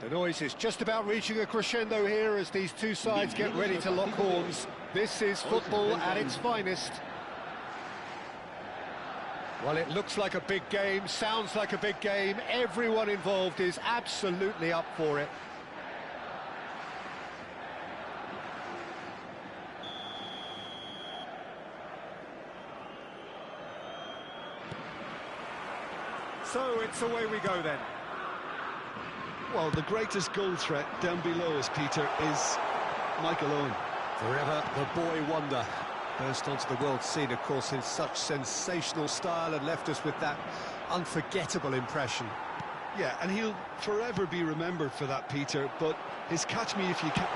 The noise is just about reaching a crescendo here as these two sides get ready to lock horns. This is football at its finest. Well, it looks like a big game, sounds like a big game. Everyone involved is absolutely up for it. So it's away we go then. Well, the greatest goal threat down below us, Peter, is Michael Owen. Forever the boy wonder. Burst onto the world scene, of course, in such sensational style and left us with that unforgettable impression. Yeah, and he'll forever be remembered for that, Peter, but his catch me if you can...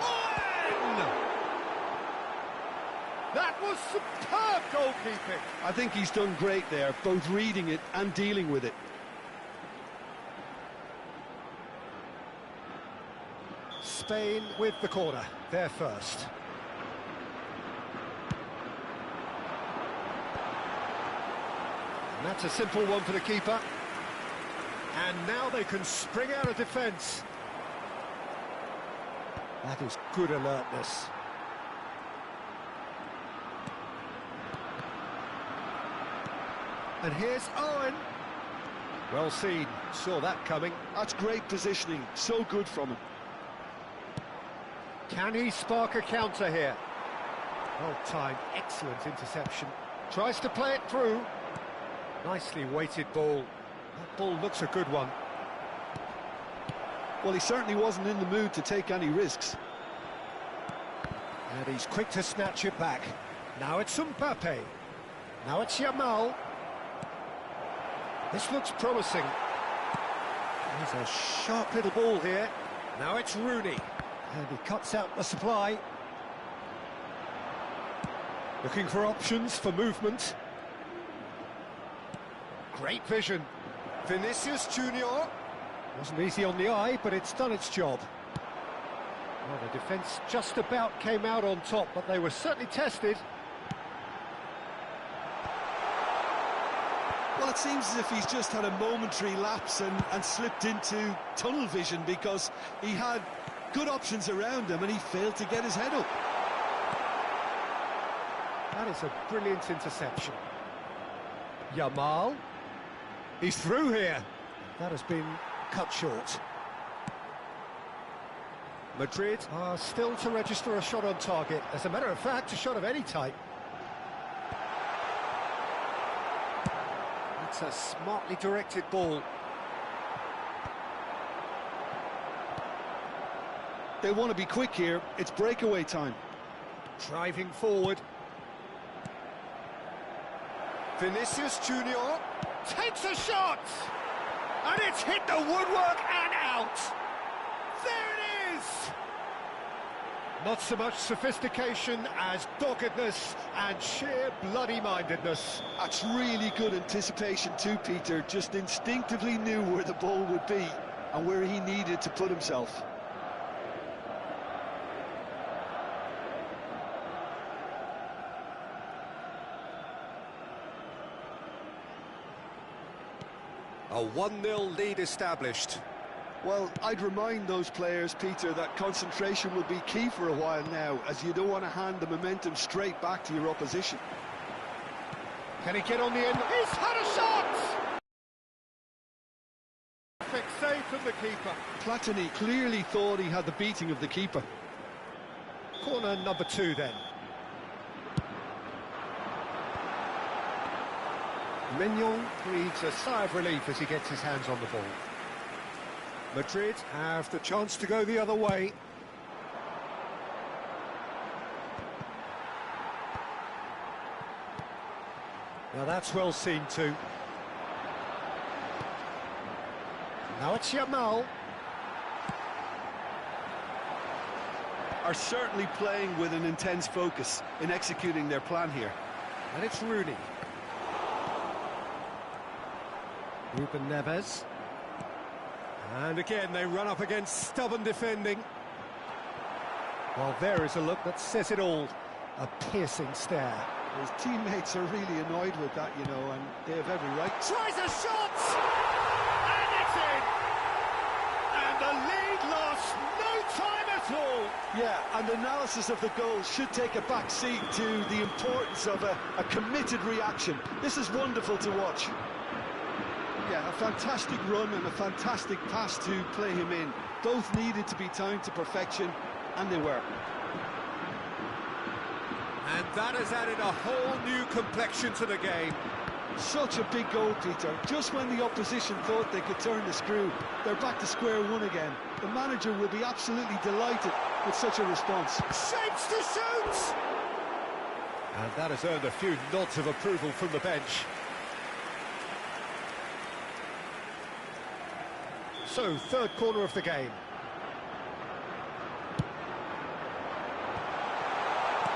That was superb goalkeeping. I think he's done great there, both reading it and dealing with it. Spain with the corner, they're first. And that's a simple one for the keeper. And now they can spring out of defence. That is good alertness. And here's Owen. Well seen, saw that coming. That's great positioning, so good from him. Can he spark a counter here? Well timed, excellent interception. Tries to play it through. Nicely weighted ball. That ball looks a good one. Well, he certainly wasn't in the mood to take any risks. And he's quick to snatch it back. Now it's Mbappe. Now it's Yamal. This looks promising. There's a sharp little ball here. Now it's Rooney. And he cuts out the supply. Looking for options for movement. Great vision. Vinicius Junior. Wasn't easy on the eye, but it's done its job. Well, the defence just about came out on top, but they were certainly tested. Well, it seems as if he's just had a momentary lapse and slipped into tunnel vision because he had good options around him and he failed to get his head up. That is a brilliant interception. Yamal. He's through here. That has been cut short. Madrid are still to register a shot on target. As a matter of fact, a shot of any type. It's a smartly directed ball. They want to be quick here. It's breakaway time. Driving forward. Vinicius Junior takes a shot! And it's hit the woodwork and out! There it is! Not so much sophistication as doggedness and sheer bloody-mindedness. That's really good anticipation too, Peter. Just instinctively knew where the ball would be and where he needed to put himself. A 1-0 lead established. Well, I'd remind those players, Peter, that concentration will be key for a while now, as you don't want to hand the momentum straight back to your opposition. Can he get on the end? He's had a shot! Perfect save from the keeper. Platini clearly thought he had the beating of the keeper. Corner number 2 then. Mignon breathes a sigh of relief as he gets his hands on the ball. Madrid have the chance to go the other way. Now that's well seen too. Now it's Yamal. Are certainly playing with an intense focus in executing their plan here. And it's Rooney. Ruben Neves. And again, they run up against stubborn defending. Well, there is a look that says it all. A piercing stare. His teammates are really annoyed with that, you know, and they have every right. Tries a shot! And it's in! And the lead line time at all. Yeah, and analysis of the goal should take a back seat to the importance of a committed reaction. This is wonderful to watch. Yeah, a fantastic run and a fantastic pass to play him in. Both needed to be timed to perfection, and they were. And that has added a whole new complexion to the game. Such a big goal, Peter. Just when the opposition thought they could turn the screw, they're back to square one again. The manager will be absolutely delighted with such a response. Shapes to shoot! And that has earned a few nods of approval from the bench. So, third corner of the game.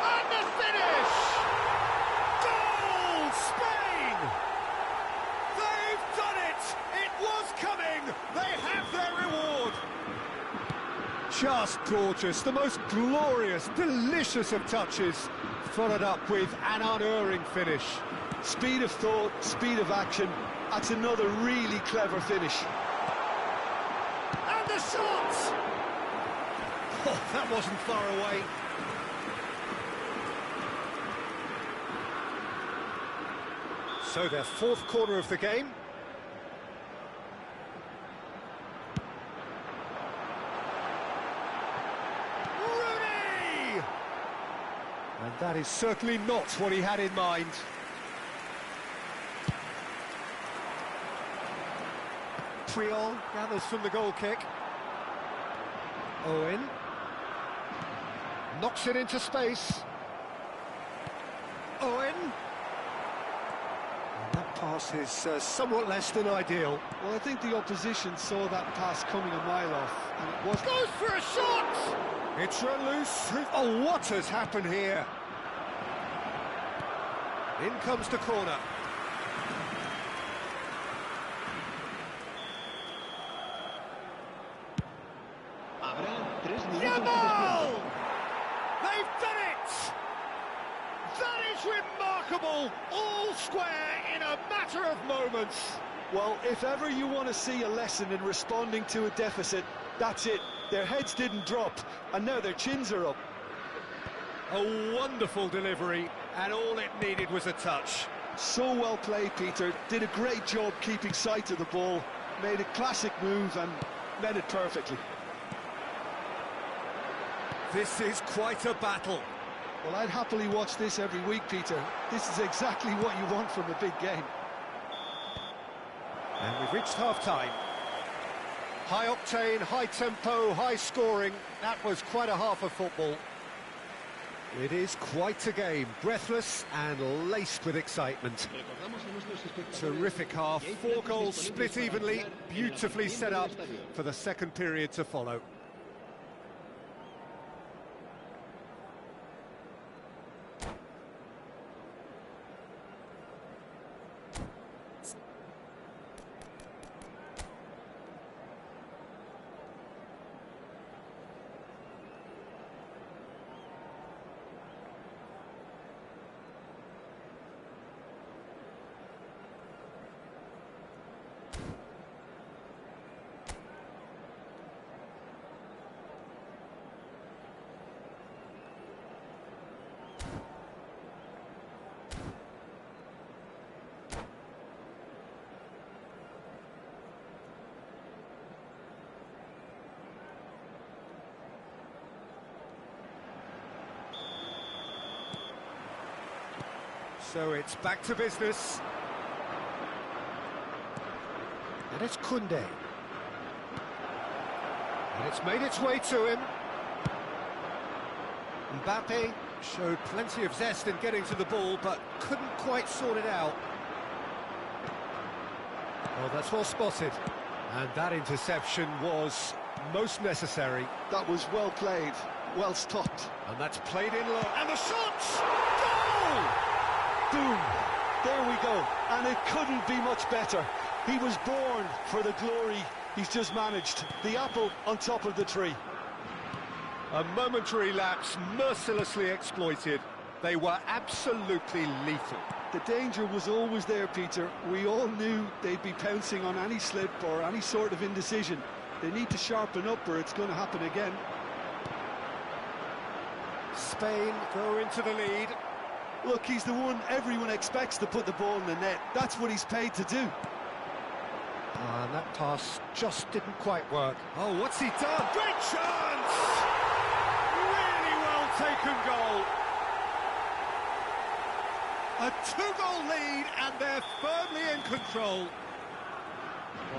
And the finish! Goal, Spain! They've done it! It was coming! They have their reward! Just gorgeous, the most glorious, delicious of touches, followed up with an unerring finish. Speed of thought, speed of action. That's another really clever finish. And the shot! Oh, that wasn't far away. So their fourth corner of the game. Rooney! And that is certainly not what he had in mind. Puyol gathers from the goal kick. Owen knocks it into space. Owen. And that pass is somewhat less than ideal. Well, I think the opposition saw that pass coming a mile off, and it was... Goes for a shot! It's run loose. Oh, what has happened here? In comes the corner. Jamal! They've done it! That is remarkable! All square in a matter of moments. Well, if ever you want to see a lesson in responding to a deficit, that's it. Their heads didn't drop, and now their chins are up. A wonderful delivery, and all it needed was a touch. So well played, Peter. Did a great job keeping sight of the ball. Made a classic move and met it perfectly. This is quite a battle. Well, I'd happily watch this every week, Peter. This is exactly what you want from a big game. And we've reached half-time. High octane, high tempo, high scoring. That was quite a half of football. It is quite a game, breathless and laced with excitement. Terrific half, 4 goals split evenly, beautifully set up for the second period to follow. So it's back to business. And it's Koundé. And it's made its way to him. Mbappe showed plenty of zest in getting to the ball, but couldn't quite sort it out. Oh, that's well spotted. And that interception was most necessary. That was well played, well stopped. And that's played in low. And the shot! Goal! Boom! There we go. And it couldn't be much better. He was born for the glory he's just managed. The apple on top of the tree. A momentary lapse mercilessly exploited. They were absolutely lethal. The danger was always there, Peter. We all knew they'd be pouncing on any slip or any sort of indecision. They need to sharpen up or it's going to happen again. Spain go into the lead. Look, he's the one everyone expects to put the ball in the net. That's what he's paid to do. And that pass just didn't quite work. Oh, what's he done? Great chance! Really well taken goal. A 2-goal lead, and they're firmly in control.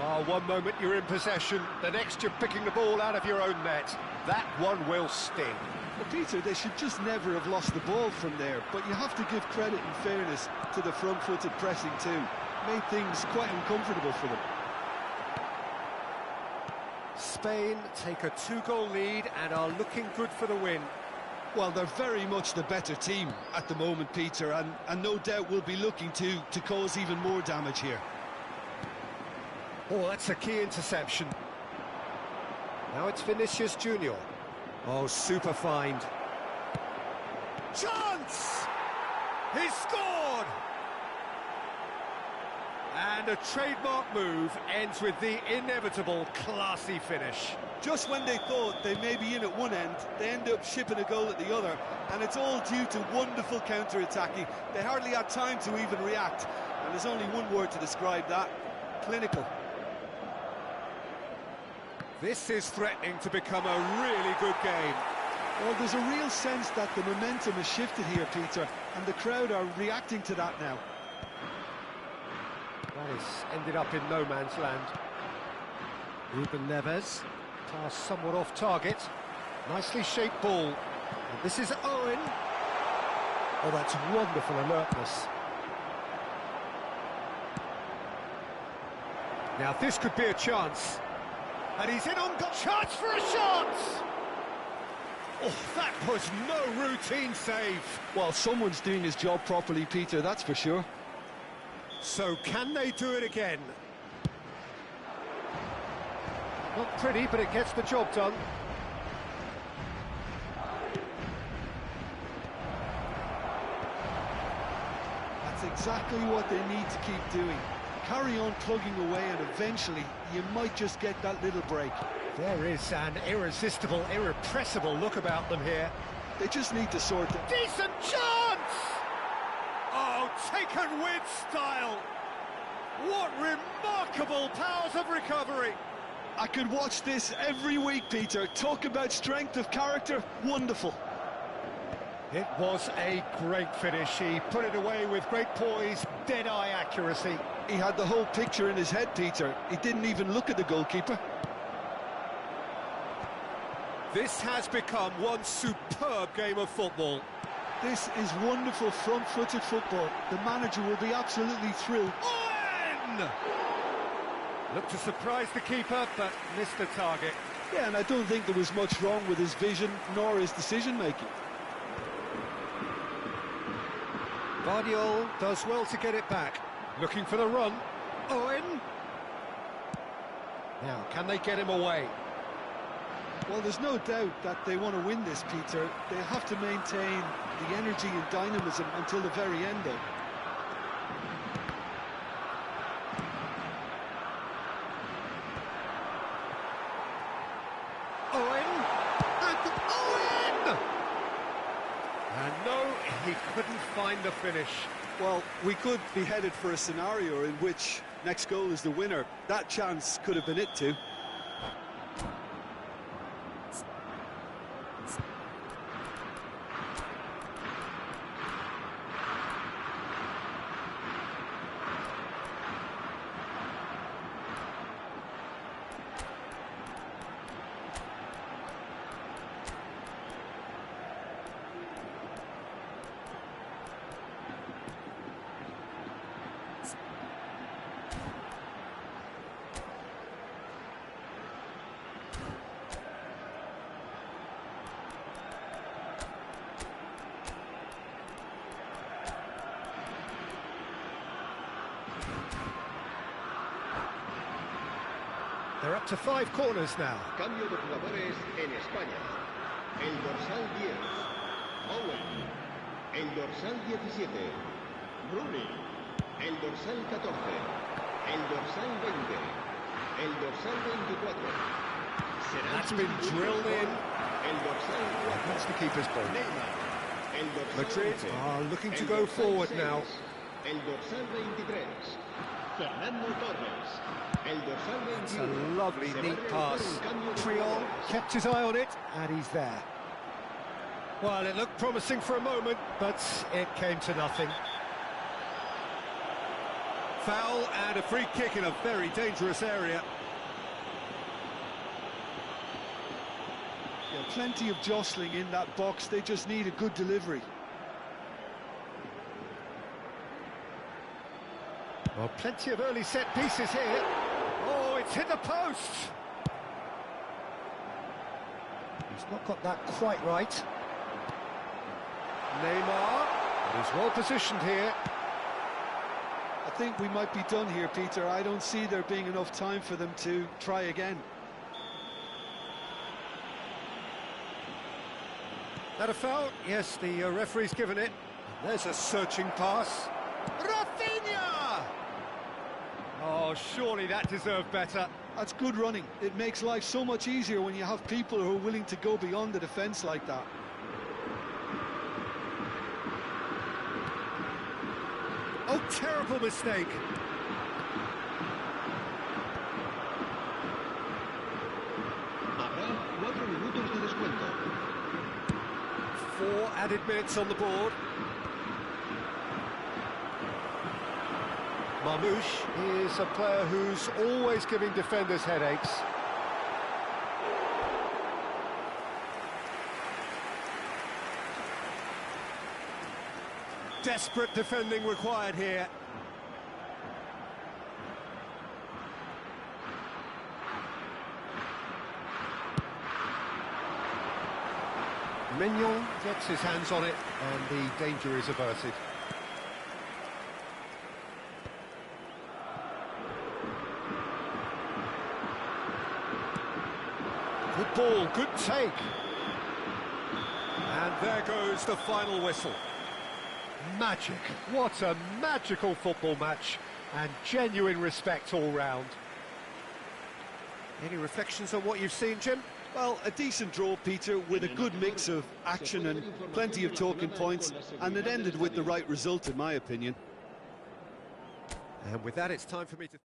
Oh, one moment you're in possession, the next you're picking the ball out of your own net. That one will sting. Well, Peter, they should just never have lost the ball from there, but you have to give credit and fairness to the front-footed pressing too. Made things quite uncomfortable for them. Spain take a 2-goal lead and are looking good for the win. Well, they're very much the better team at the moment, Peter, and no doubt will be looking to cause even more damage here. Oh, that's a key interception. Now it's Vinicius Junior. Oh, super find. Chance! He's scored! And a trademark move ends with the inevitable classy finish. Just when they thought they may be in at one end, they end up shipping a goal at the other, and it's all due to wonderful counter-attacking. They hardly had time to even react, and there's only one word to describe that: clinical. This is threatening to become a really good game. Well, there's a real sense that the momentum has shifted here, Peter, and the crowd are reacting to that now. That is ended up in no man's land. Ruben Neves, pass somewhat off target. Nicely shaped ball. And this is Owen. Oh, that's wonderful alertness. Now this could be a chance. And he's in on goal. Chance for a shot! Oh, that was no routine save. Well, someone's doing his job properly, Peter, that's for sure. So can they do it again? Not pretty, but it gets the job done. That's exactly what they need to keep doing. Carry on plugging away, and eventually you might just get that little break. There is an irresistible, irrepressible look about them here. They just need to sort it. Decent chance! Oh, taken with style! What remarkable powers of recovery! I could watch this every week, Peter. Talk about strength of character, wonderful. It was a great finish. He put it away with great poise, dead-eye accuracy. He had the whole picture in his head, Peter. He didn't even look at the goalkeeper. This has become one superb game of football. This is wonderful front-footed football. The manager will be absolutely thrilled. Owen! Looked to surprise the keeper, but missed the target. Yeah, and I don't think there was much wrong with his vision, nor his decision-making. Guardiola does well to get it back. Looking for the run. Owen! Now, can they get him away? Well, there's no doubt that they want to win this, Peter. They have to maintain the energy and dynamism until the very end, though. Owen! And Owen! And no, he couldn't find the finish. Well, we could be headed for a scenario in which next goal is the winner. That chance could have been it too. They're up to 5 corners now. Cambio de jugadores en España. El dorsal 10, Owen. El dorsal 17, Rooney. El dorsal 14, el dorsal 20, el dorsal 24. That's been drilled in. El dorsal That's the keeper's 4, ball. Neymar. El dorsal Madrid 11, are looking to el go dorsal forward 6, now. El dorsal 23, Fernando Torres. El dorsal 21. It's a lovely, Se va a neat realizar pass. un cambio de Triol jugadores. kept his eye on it, and he's there. Well, it looked promising for a moment, but it came to nothing. Foul and a free kick in a very dangerous area. Yeah, plenty of jostling in that box, they just need a good delivery. Well, plenty of early set pieces here. Oh, it's hit the post. He's not got that quite right. Neymar, he's well positioned here. I think we might be done here, Peter. I don't see there being enough time for them to try again. That a foul? Yes, the referee's given it. There's a searching pass. Rafinha! Oh, surely that deserved better. That's good running. It makes life so much easier when you have people who are willing to go beyond the defence like that. Oh, terrible mistake. Habrá 4 minutos de descuento. 4 added minutes on the board. Marmoush is a player who's always giving defenders headaches. Desperate defending required here. Mignon gets his hands on it, and the danger is averted. Good ball, good take. And there goes the final whistle. Magic. What a magical football match, and genuine respect all round. Any reflections on what you've seen, Jim? Well, a decent draw, Peter, with a good mix of action and plenty of talking points, and it ended with the right result, in my opinion. And with that, it's time for me to...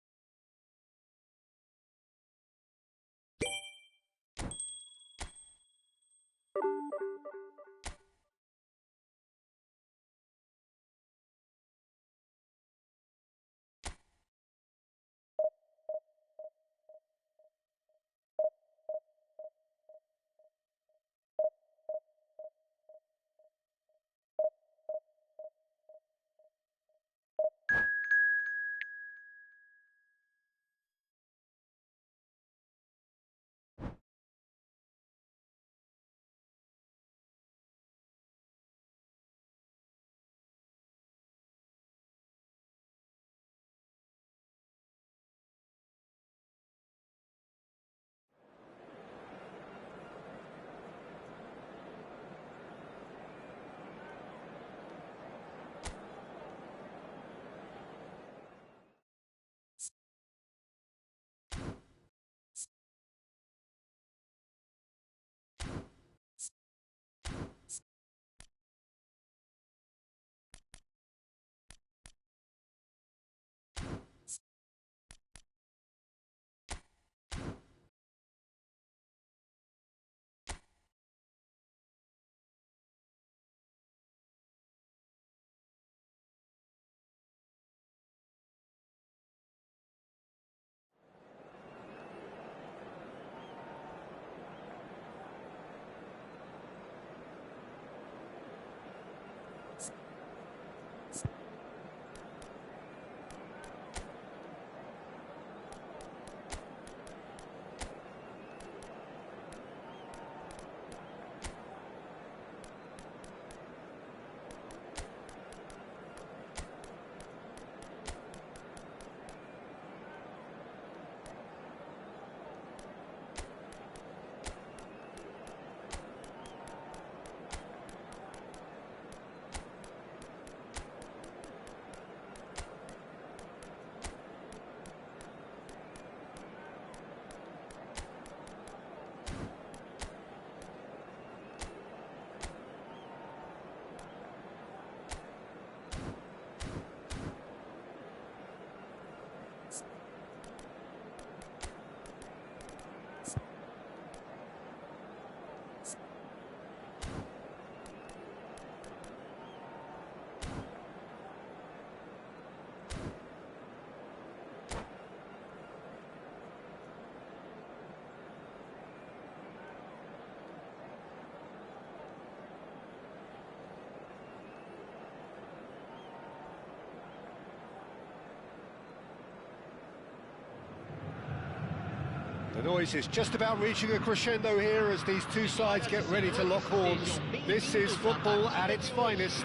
The noise is just about reaching a crescendo here as these two sides get ready to lock horns. This is football at its finest.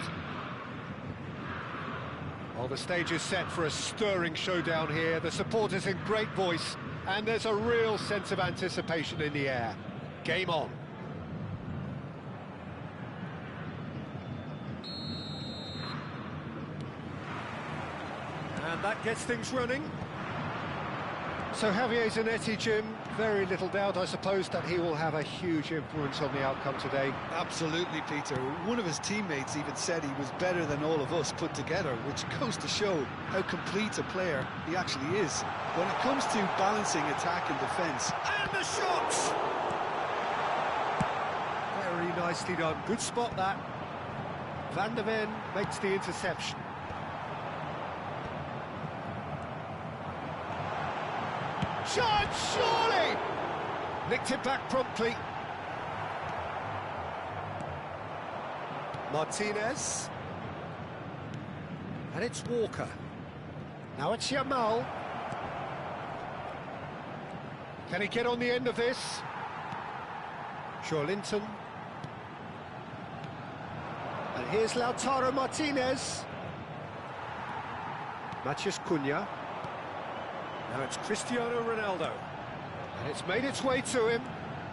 Well, the stage is set for a stirring showdown here. The supporters in great voice, and there's a real sense of anticipation in the air. Game on. And that gets things running. So Javier Zanetti, Jim, very little doubt, I suppose, that he will have a huge influence on the outcome today. Absolutely, Peter. One of his teammates even said he was better than all of us put together, which goes to show how complete a player he actually is. When it comes to balancing attack and defence. And the shots! Very nicely done. Good spot, that. Van der Ven makes the interception. Shot, surely! Nicked it back promptly. Martinez. And it's Walker. Now it's Yamal. Can he get on the end of this? Linton. And here's Lautaro Martinez. Matheus Cunha. Now it's Cristiano Ronaldo. And it's made its way to him.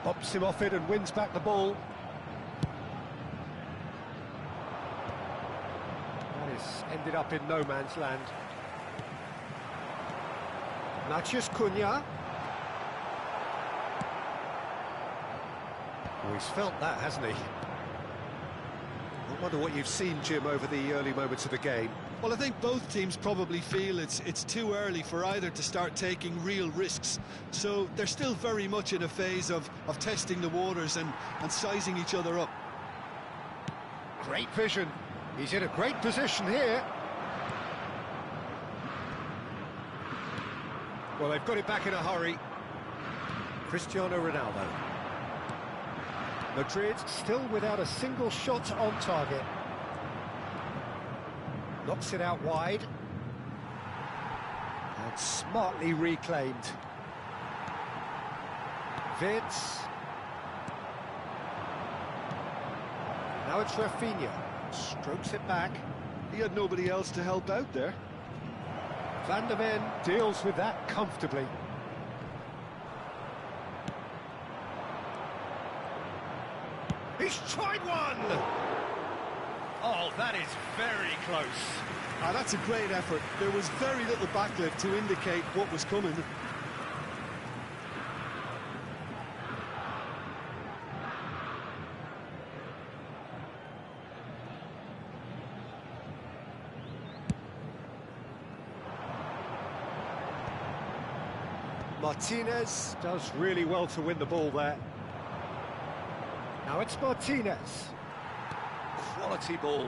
Bops him off it and wins back the ball. That is ended up in no man's land. Matheus Cunha. Oh, he's felt that, hasn't he? I wonder what you've seen, Jim, over the early moments of the game. Well, I think both teams probably feel it's too early for either to start taking real risks. So they're still very much in a phase of testing the waters and sizing each other up. Great vision. He's in a great position here. Well, they've got it back in a hurry. Cristiano Ronaldo. Madrid still without a single shot on target. Knocks it out wide. And smartly reclaimed. Vids. Now it's Rafinha. Strokes it back. He had nobody else to help out there. Van der Ven deals with that comfortably. He's tried one! Oh, that is very close. That's a great effort. There was very little backlift to indicate what was coming. Martinez does really well to win the ball there. Now it's Martinez. Quality ball.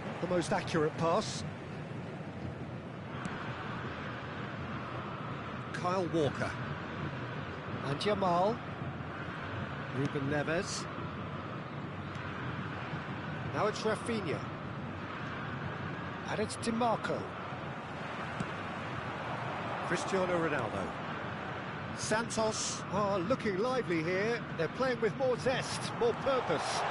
Not the most accurate pass. Kyle Walker. And Yamal. Ruben Neves. Now it's Rafinha. And it's DiMarco. Cristiano Ronaldo. Santos are looking lively here. They're playing with more zest, more purpose.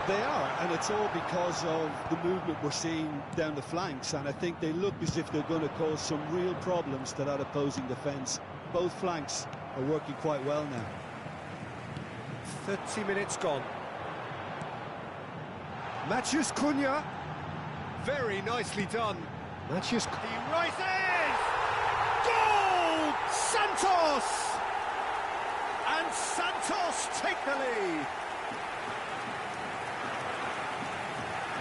They are, and it's all because of the movement we're seeing down the flanks, and I think they look as if they're going to cause some real problems to that opposing defence. Both flanks are working quite well now. 30 minutes gone. Matheus Cunha. Very nicely done. Matheus Cunha. He rises! Goal! Santos! And Santos take the lead.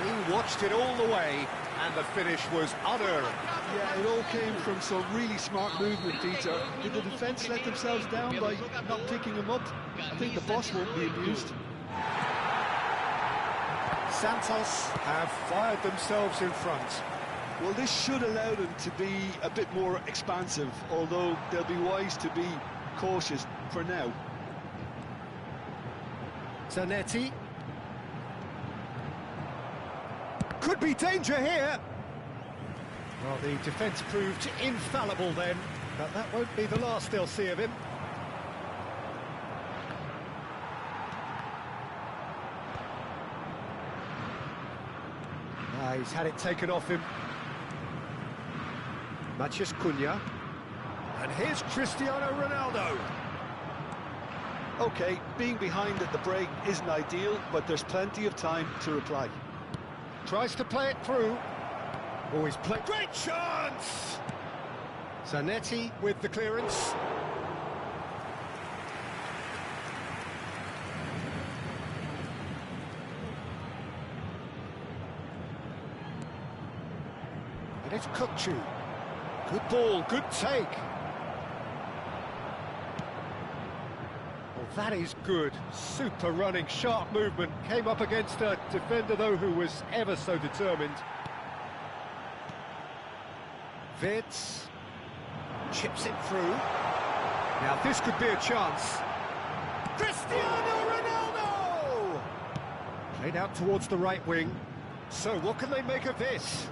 He watched it all the way, and the finish was unearned. Yeah, it all came from some really smart movement, Peter. Did the defence let themselves down by not picking him up? I think the boss won't be amused. Santos have fired themselves in front. Well, this should allow them to be a bit more expansive, although they'll be wise to be cautious for now. Zanetti. Could be danger here. Well, the defence proved infallible then. But that won't be the last they'll see of him. He's had it taken off him. Matheus Cunha. And here's Cristiano Ronaldo. OK, being behind at the break isn't ideal, but there's plenty of time to reply. Tries to play it through. Oh, he's played. Great chance! Zanetti with the clearance. And it's Kukçu. Good ball, good take. Well, that is good. Super running, sharp movement. Came up against a defender, though, who was ever so determined. Wirtz chips it through. Now, this could be a chance. Cristiano Ronaldo! Played out towards the right wing. So, what can they make of this?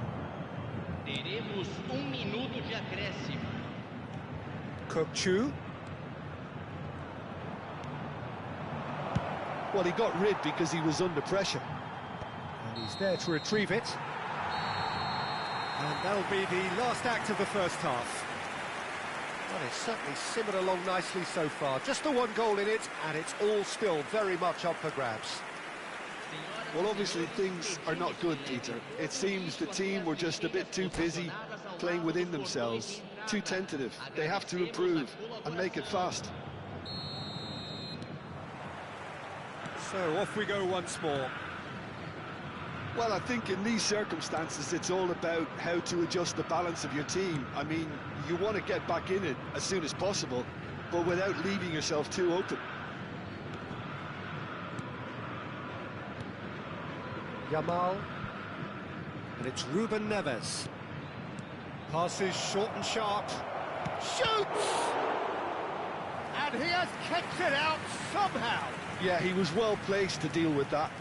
Teremos minuto de acréscimo. Kukçu. Well, he got rid because he was under pressure. And he's there to retrieve it. And that'll be the last act of the first half. Well, it's certainly simmered along nicely so far. Just the one goal in it, and it's all still very much up for grabs. Well, obviously things are not good, Peter. It seems the team were just a bit too busy playing within themselves, too tentative. They have to improve and make it fast. So off we go once more. Well, I think in these circumstances it's all about how to adjust the balance of your team. I mean, you want to get back in it as soon as possible, but without leaving yourself too open. Yamal, and it's Ruben Neves. Passes short and sharp. Shoots! And he has kicked it out somehow. Yeah, he was well placed to deal with that.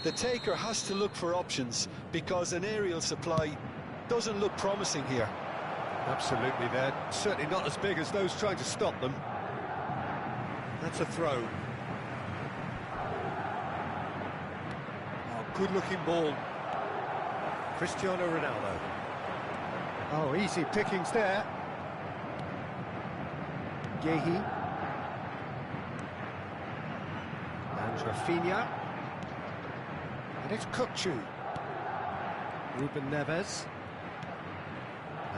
The taker has to look for options because an aerial supply doesn't look promising here. Absolutely, they're certainly not as big as those trying to stop them. That's a throw. Good-looking ball. Cristiano Ronaldo. Oh, easy pickings there. Yehi. And Rafinha. And it's Kukçu. Ruben Neves.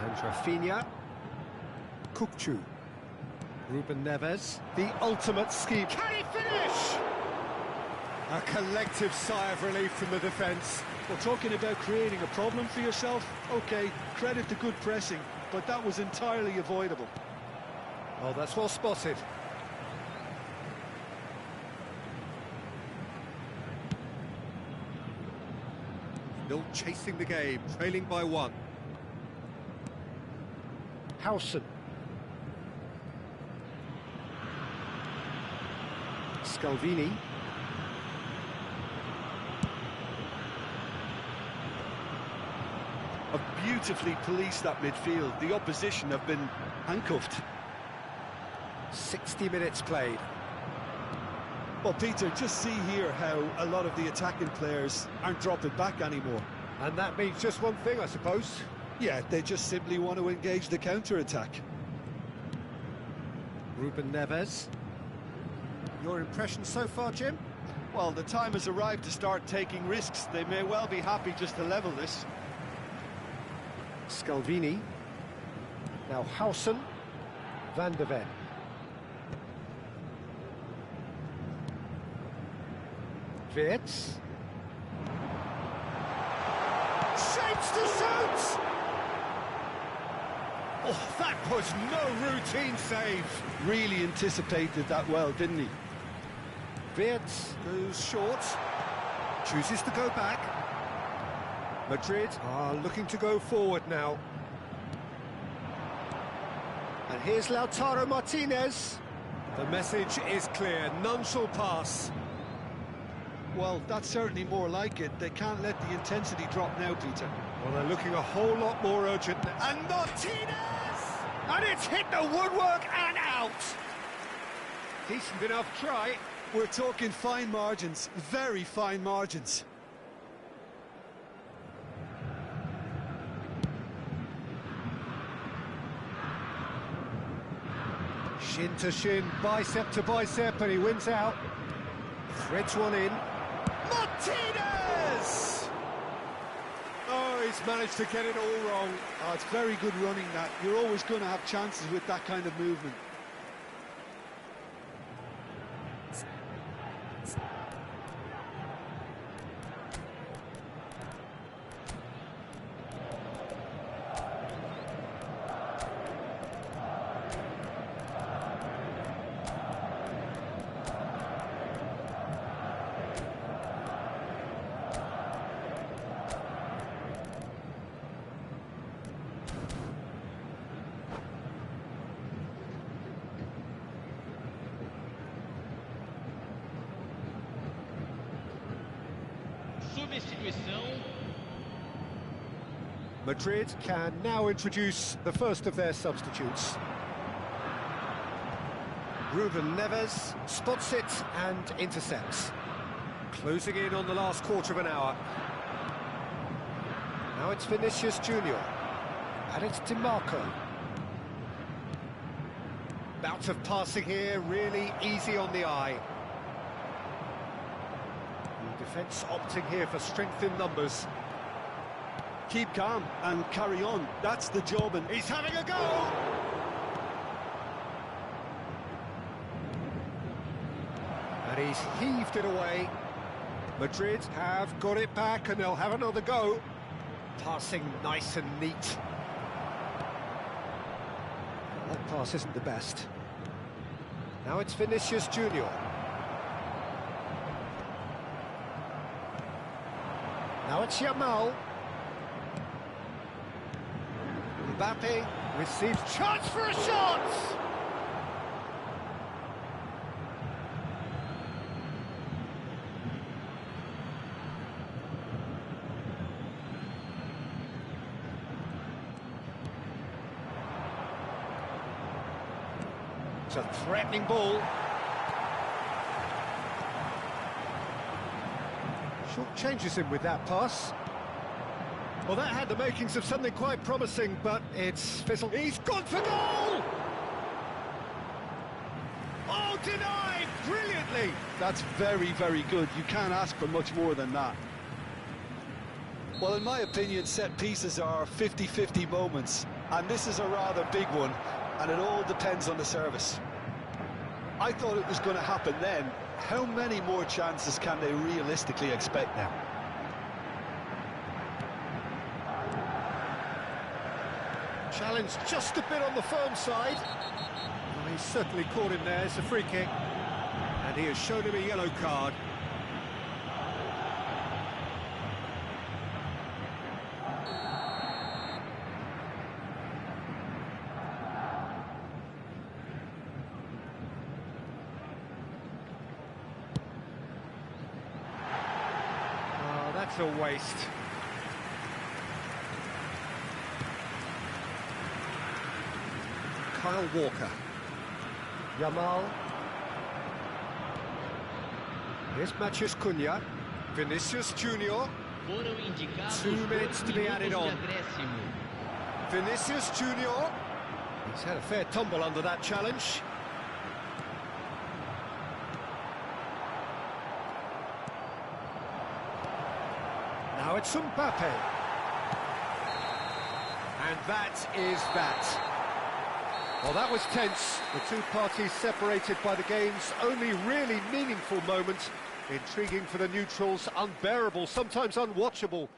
And Rafinha. Kukçu. Ruben Neves. The ultimate scheme. Can he finish? A collective sigh of relief from the defence. Well, talking about creating a problem for yourself, OK, credit to good pressing, but that was entirely avoidable. Oh, that's well spotted. Still chasing the game, trailing by one. Howson. Scalvini. Have beautifully policed that midfield. The opposition have been handcuffed. 60 minutes played. Well, Peter, just see here how a lot of the attacking players aren't dropping back anymore. And that means just one thing, I suppose. Yeah, they just simply want to engage the counter-attack. Ruben Neves. Your impression so far, Jim? Well, the time has arrived to start taking risks. They may well be happy just to level this. Scalvini. Now Howson. Van de Ven. Wirtz. Shapes to shoot! Oh, that was no routine save. Really anticipated that well, didn't he? Wirtz goes short. Chooses to go back. Madrid are looking to go forward now. And here's Lautaro Martinez. The message is clear, none shall pass. Well, that's certainly more like it. They can't let the intensity drop now, Peter. Well, they're looking a whole lot more urgent. And Martinez! And it's hit the woodwork and out. Decent enough try. We're talking fine margins, very fine margins. Shin to shin, bicep to bicep, and he wins out. Threads one in. Martinez! Oh, he's managed to get it all wrong. Oh, it's very good running, that. You're always going to have chances with that kind of movement. Substituição. Madrid can now introduce the first of their substitutes. Ruben Neves spots it and intercepts. Closing in on the last quarter of an hour. Now it's Vinicius Junior. And it's DiMarco. Bout of passing here, really easy on the eye. The defence opting here for strength in numbers. Keep calm and carry on. That's the job. And He's having a go! And he's heaved it away. Madrid have got it back and they'll have another go. Passing nice and neat. That pass isn't the best. Now it's Vinicius Junior. Now it's Yamal. Mbappe receives chance for a shot! It's a threatening ball. Short changes him with that pass. Well, that had the makings of something quite promising, but it's fizzled. He's gone for goal! Oh, denied brilliantly! that's very, very good. You can't ask for much more than that. Well, in my opinion, set pieces are 50-50 moments, and this is a rather big one, and it all depends on the service. I thought it was going to happen then. How many more chances can they realistically expect now? Challenge just a bit on the firm side. Well, he's certainly caught him there. It's a free kick. And he has shown him a yellow card. Oh, that's a waste. Kyle Walker. Yamal. Here's Matheus Cunha. Vinicius Junior. Foram indicados 2 minutes to be minutos added de on. acréscimo. Vinicius Junior. He's had a fair tumble under that challenge. Now it's Mbappe. And that is that. Well, that was tense. The two parties separated by the game's only really meaningful moment. Intriguing for the neutrals, unbearable, sometimes unwatchable.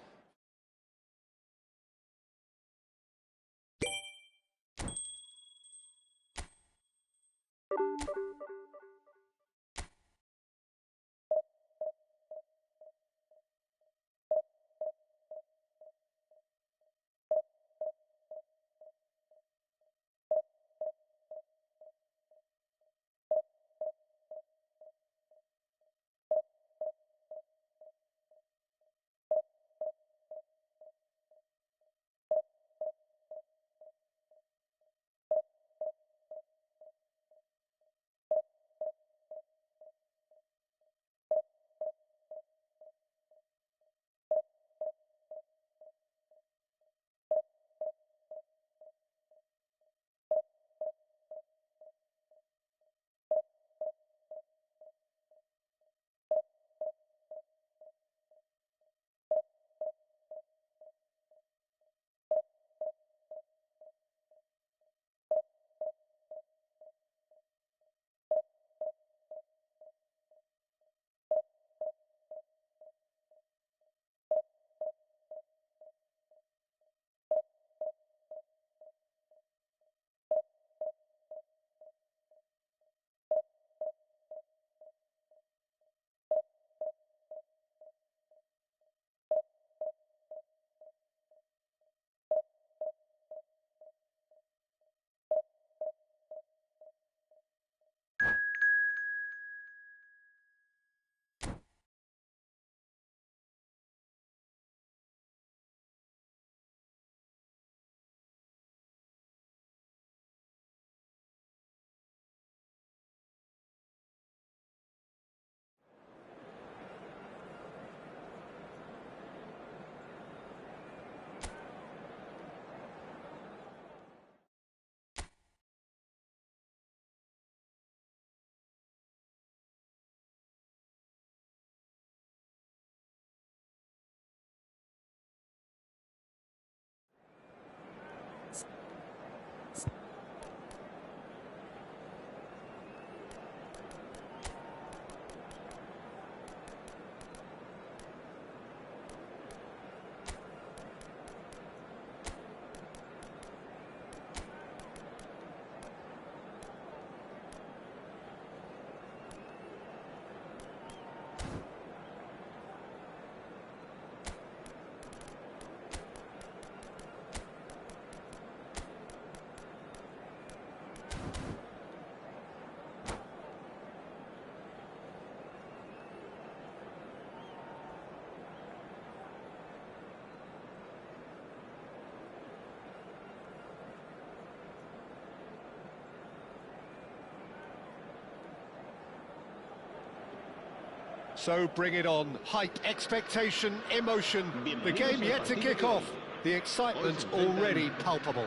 So bring it on. Hype, expectation, emotion. The game yet to kick off. The excitement already palpable.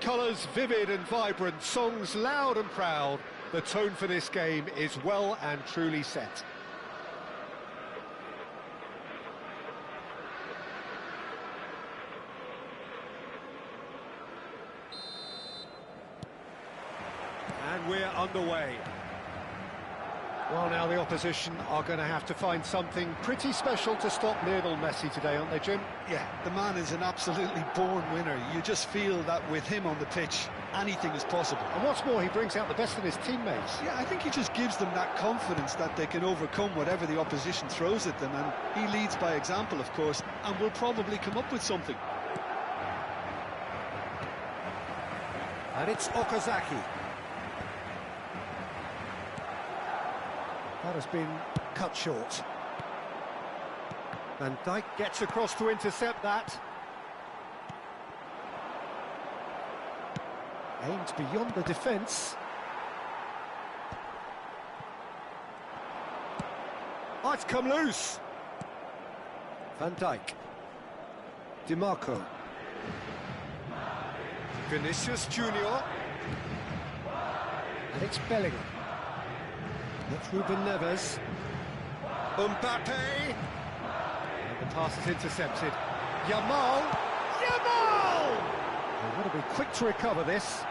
Colours vivid and vibrant, songs loud and proud. The tone for this game is well and truly set. And we're underway. Well, now the opposition are going to have to find something pretty special to stop Lionel Messi today, aren't they, Jim? Yeah, the man is an absolutely born winner. You just feel that with him on the pitch, anything is possible. And what's more, he brings out the best in his teammates. Yeah, I think he just gives them that confidence that they can overcome whatever the opposition throws at them, and he leads by example, of course, and will probably come up with something. And it's Okazaki. That has been cut short. Van Dijk gets across to intercept that. Aimed beyond the defence. Oh, it's come loose. Van Dijk. DiMarco. Vinicius Junior. And it's Bellingham. That's Ruben Neves. Mbappe. And the pass is intercepted. Yamal. They've got to be quick to recover this.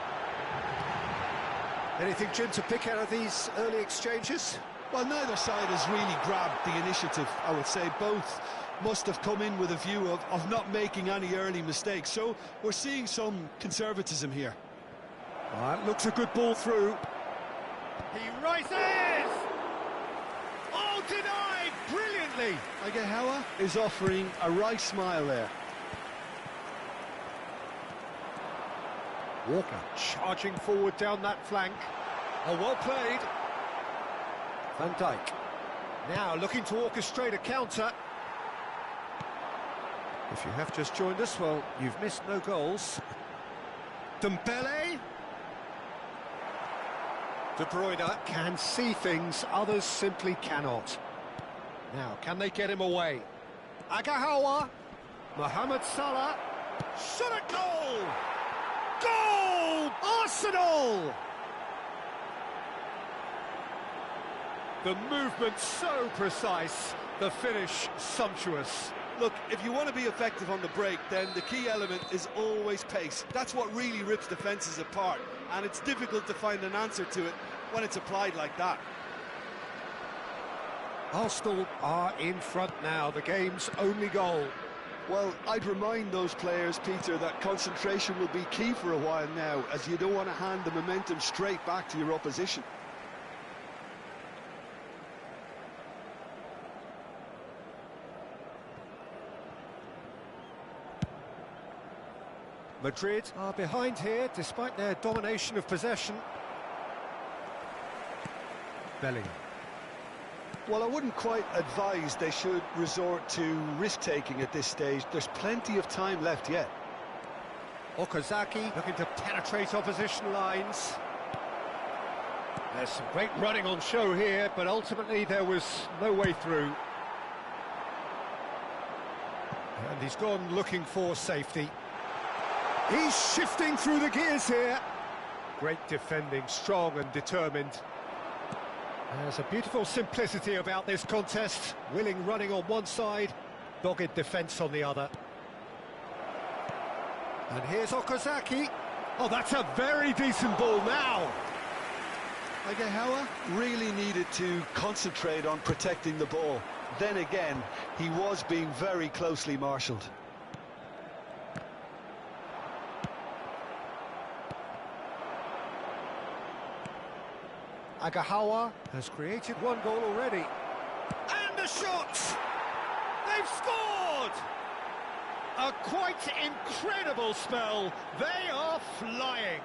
Anything, Jim, to pick out of these early exchanges? Well, neither side has really grabbed the initiative, I would say. Both must have come in with a view of not making any early mistakes. So we're seeing some conservatism here. All right, looks a good ball through. He rises! Oh, denied! Brilliantly! Agahawa is offering a right smile there. Walker charging forward down that flank. Oh, well played. Van Dijk. Now looking to orchestrate a counter. If you have just joined us, well, you've missed no goals. Dembele. De Bruyne can see things others simply cannot. Now, can they get him away? Agahawa. Mohamed Salah. Shot at goal! Goal! Arsenal! The movement so precise, the finish sumptuous. Look, if you want to be effective on the break, then the key element is always pace. That's what really rips defences apart, and it's difficult to find an answer to it when it's applied like that. Arsenal are in front now, the game's only goal. Well, I'd remind those players, Peter, that concentration will be key for a while now, as you don't want to hand the momentum straight back to your opposition. Madrid are behind here, despite their domination of possession. Bellingham. Well, I wouldn't quite advise they should resort to risk-taking at this stage. There's plenty of time left yet. Okazaki looking to penetrate opposition lines. There's some great running on show here, but ultimately there was no way through. And he's gone looking for safety. He's shifting through the gears here. Great defending, strong and determined. There's a beautiful simplicity about this contest. Willing running on one side, dogged defence on the other. And here's Okazaki. Oh, that's a very decent ball now. Agahawa really needed to concentrate on protecting the ball. Then again, he was being very closely marshalled. Agahawa has created one goal already. And the shot! They've scored! A quite incredible spell. They are flying.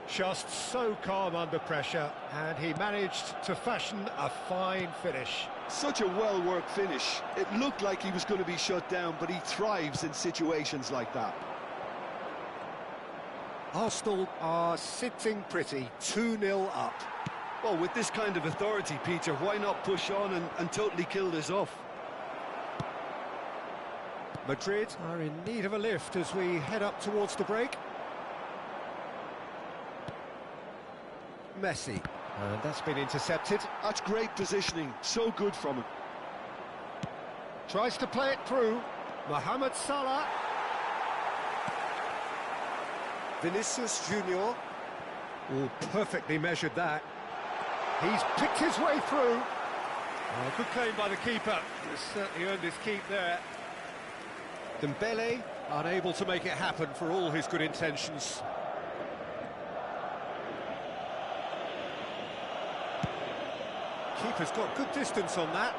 Just so calm under pressure, and he managed to fashion a fine finish. Such a well-worked finish. It looked like he was going to be shut down, but he thrives in situations like that. Arsenal are sitting pretty, 2-0 up. Well, with this kind of authority, Peter, why not push on and totally kill this off? Madrid are in need of a lift as we head up towards the break. Messi, and that's been intercepted. That's great positioning, so good from him. Tries to play it through. Mohamed Salah. Vinicius Junior. Oh, perfectly measured that. He's picked his way through. Oh, good claim by the keeper. He's certainly earned his keep there. Dembele unable to make it happen for all his good intentions. Keeper's got good distance on that.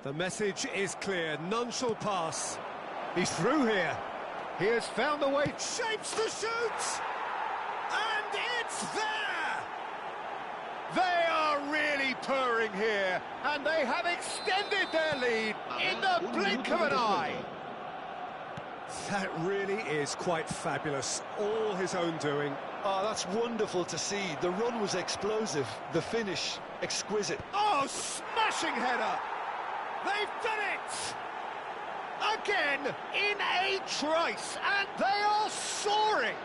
The message is clear, none shall pass. He's through here. He has found the way, shapes the shoot! And it's there! They are really purring here, and they have extended their lead in the blink of an eye. That really is quite fabulous, all his own doing. Oh, that's wonderful to see. The run was explosive, the finish exquisite. Oh, smashing header! They've done it! Again, in a trice, and they are soaring!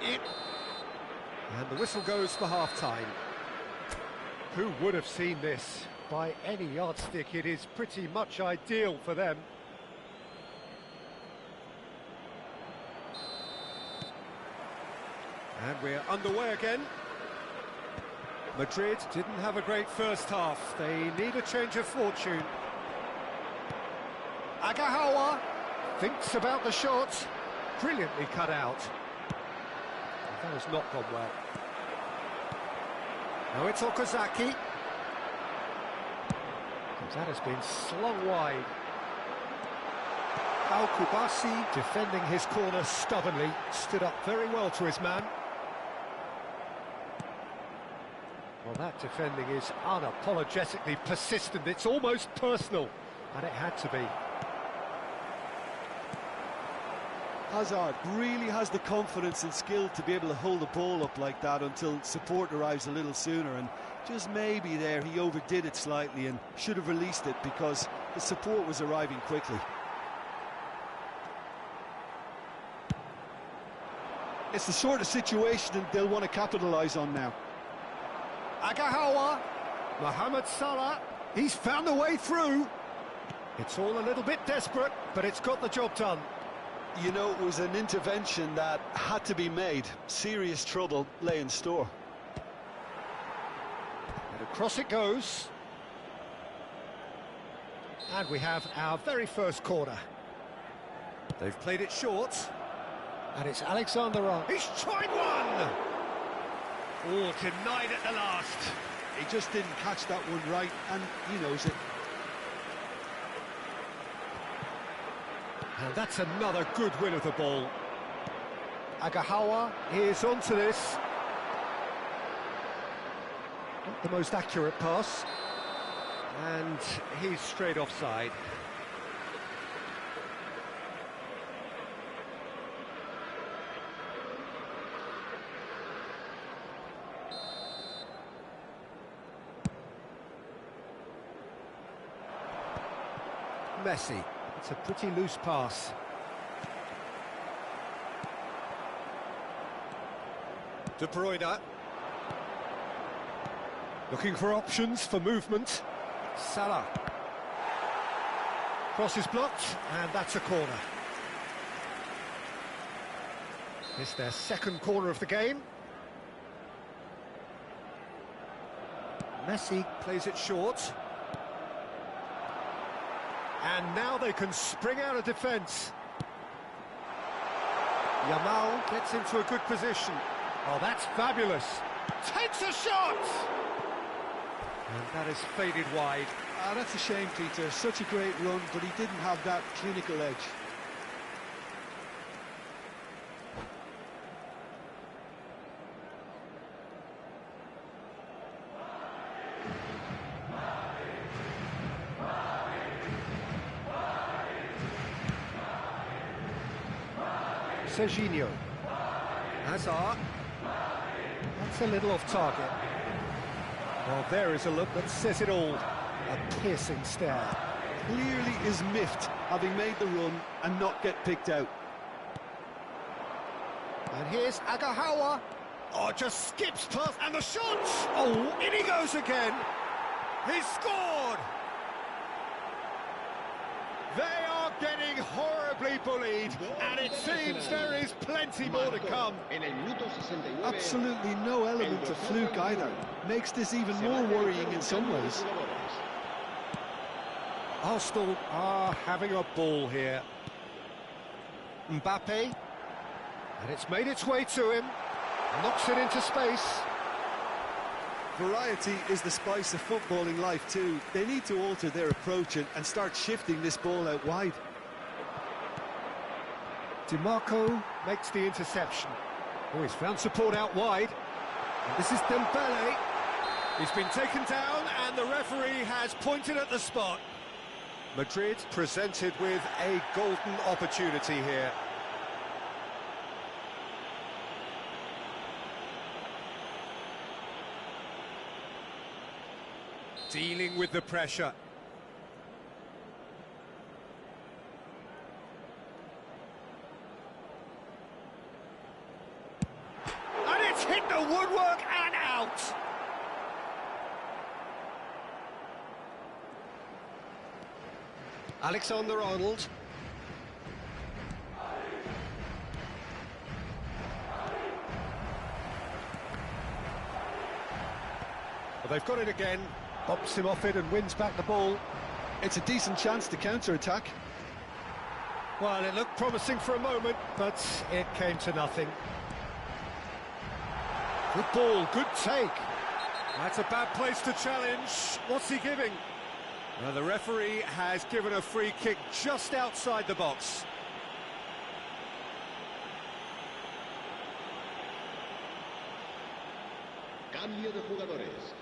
And the whistle goes for half-time. Who would have seen this? By any yardstick, it is pretty much ideal for them. And we're underway again. Madrid didn't have a great first half. They need a change of fortune. Agahawa thinks about the shot. Brilliantly cut out. That has not gone well. Now it's Okazaki. That has been slung wide. Al-Kubasi defending his corner stubbornly. Stood up very well to his man. Well, that defending is unapologetically persistent. It's almost personal, and it had to be. Hazard really has the confidence and skill to be able to hold the ball up like that until support arrives a little sooner, and just maybe there he overdid it slightly and should have released it because the support was arriving quickly. It's the sort of situation that they'll want to capitalise on now. Agahawa, Mohamed Salah, he's found a way through. It's all a little bit desperate, but it's got the job done. You know, it was an intervention that had to be made. Serious trouble lay in store. And across it goes. And we have our very first corner. They've played it short. And it's Alexander-Arnold. He's tried one! Oh, denied at the last. He just didn't catch that one right, and he knows it. And that's another good win of the ball. Agahawa is onto this. Not the most accurate pass. And he's straight offside. Messi. It's a pretty loose pass. De Bruyne. Looking for options for movement. Salah. Cross is blocked, and that's a corner. It's their second corner of the game. Messi plays it short. And now they can spring out of defence. Yamal gets into a good position. Oh, that's fabulous. Takes a shot! And that is faded wide. Ah, that's a shame, Peter. Such a great run, but he didn't have that clinical edge. Serginho. Hazard. That's a little off target. Well, there is a look that says it all. A piercing stare. Clearly is miffed, having made the run and not get picked out. And here's Agahawa. Oh, just skips past, and the shot! Oh, in he goes again. He's scored! They are getting horribly bullied, and it seems there is plenty more to come. Absolutely no element of fluke either. Makes this even more worrying in some ways. Arsenal are having a ball here. Mbappe, and it's made its way to him. Knocks it into space. Variety is the spice of footballing life too. They need to alter their approach and start shifting this ball out wide. DiMarco makes the interception. Oh, he's found support out wide. And this is Dembele. He's been taken down and the referee has pointed at the spot. Madrid presented with a golden opportunity here. Dealing with the pressure. And it's hit the woodwork and out. Alexander-Arnold. Well, they've got it again. Bumps him off it and wins back the ball. It's a decent chance to counter-attack. Well, it looked promising for a moment, but it came to nothing. Good ball, good take. That's a bad place to challenge. What's he giving? Well, the referee has given a free kick just outside the box. Cambio de jugadores.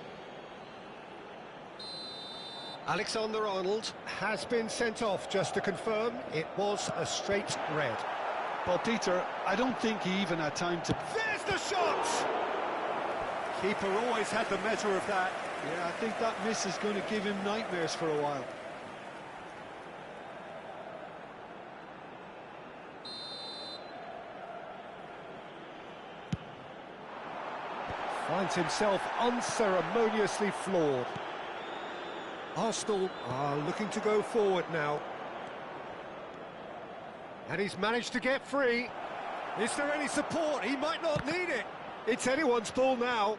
Alexander-Arnold has been sent off, just to confirm. It was a straight red. Well, Peter, I don't think he even had time to... There's the shot! Keeper always had the measure of that. Yeah, I think that miss is going to give him nightmares for a while. Finds himself unceremoniously floored. Arsenal are looking to go forward now. And he's managed to get free. Is there any support? He might not need it. It's anyone's ball now.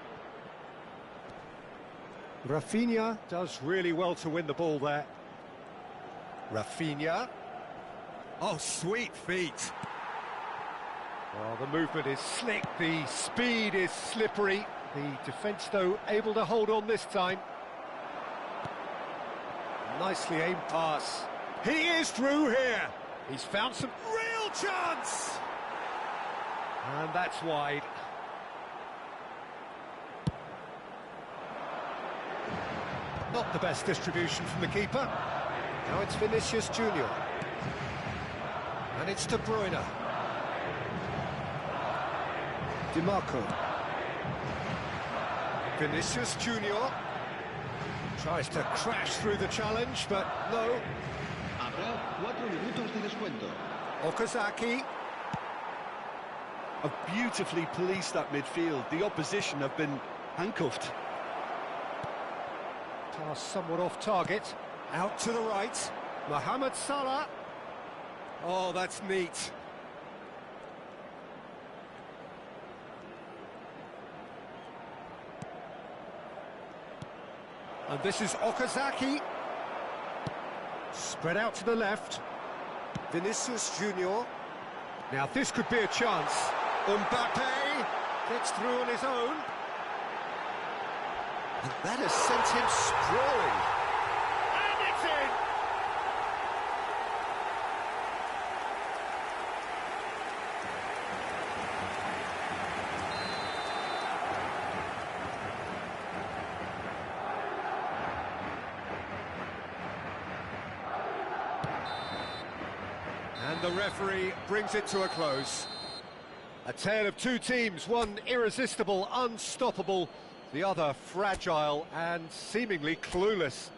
Rafinha does really well to win the ball there. Rafinha. Oh, sweet feet. Well, the movement is slick, the speed is slippery. The defence, though, able to hold on this time. Nicely aimed pass. He is through here. He's found some real chance. And that's wide. Not the best distribution from the keeper. Now it's Vinicius Junior. And it's De Bruyne. DiMarco. Vinicius Junior. Tries to crash through the challenge, but no. Habrá 4 minutos de descuento. Okazaki. Have beautifully policed that midfield. The opposition have been handcuffed. Pass somewhat off target. Out to the right. Mohamed Salah. Oh, that's neat. And this is Okazaki. Spread out to the left. Vinicius Junior. Now this could be a chance. Mbappe gets through on his own. And that has sent him sprawling. And it's in! And the referee brings it to a close. A tale of two teams, one irresistible, unstoppable, the other fragile and seemingly clueless.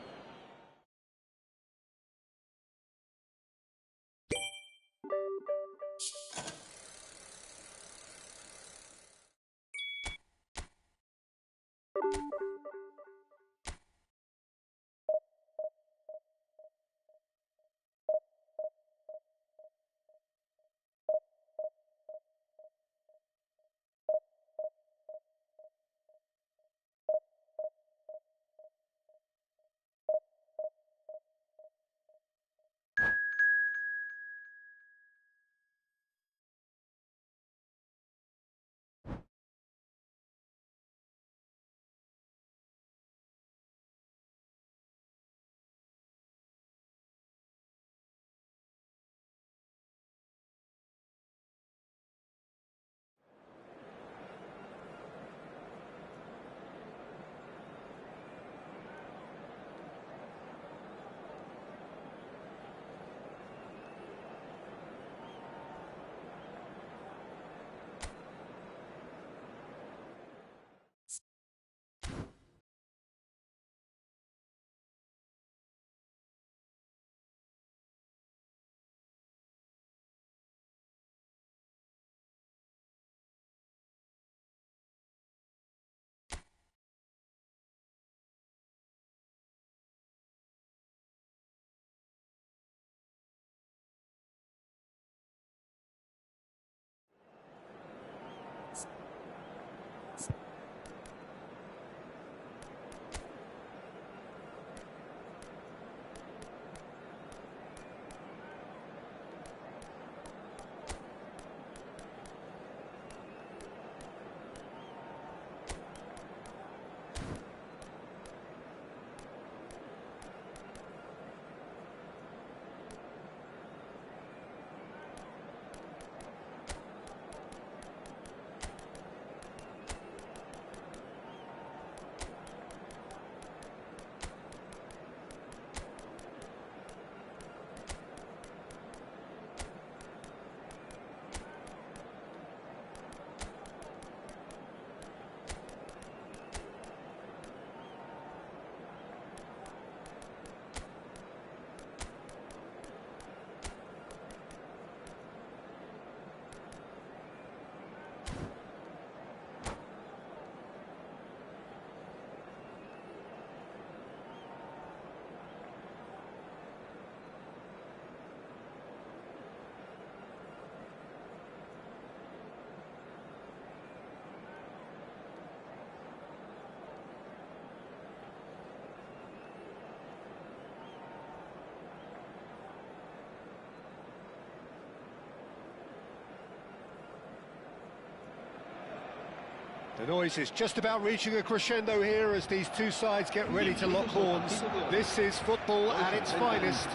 The noise is just about reaching a crescendo here as these two sides get ready to lock horns. This is football at its finest.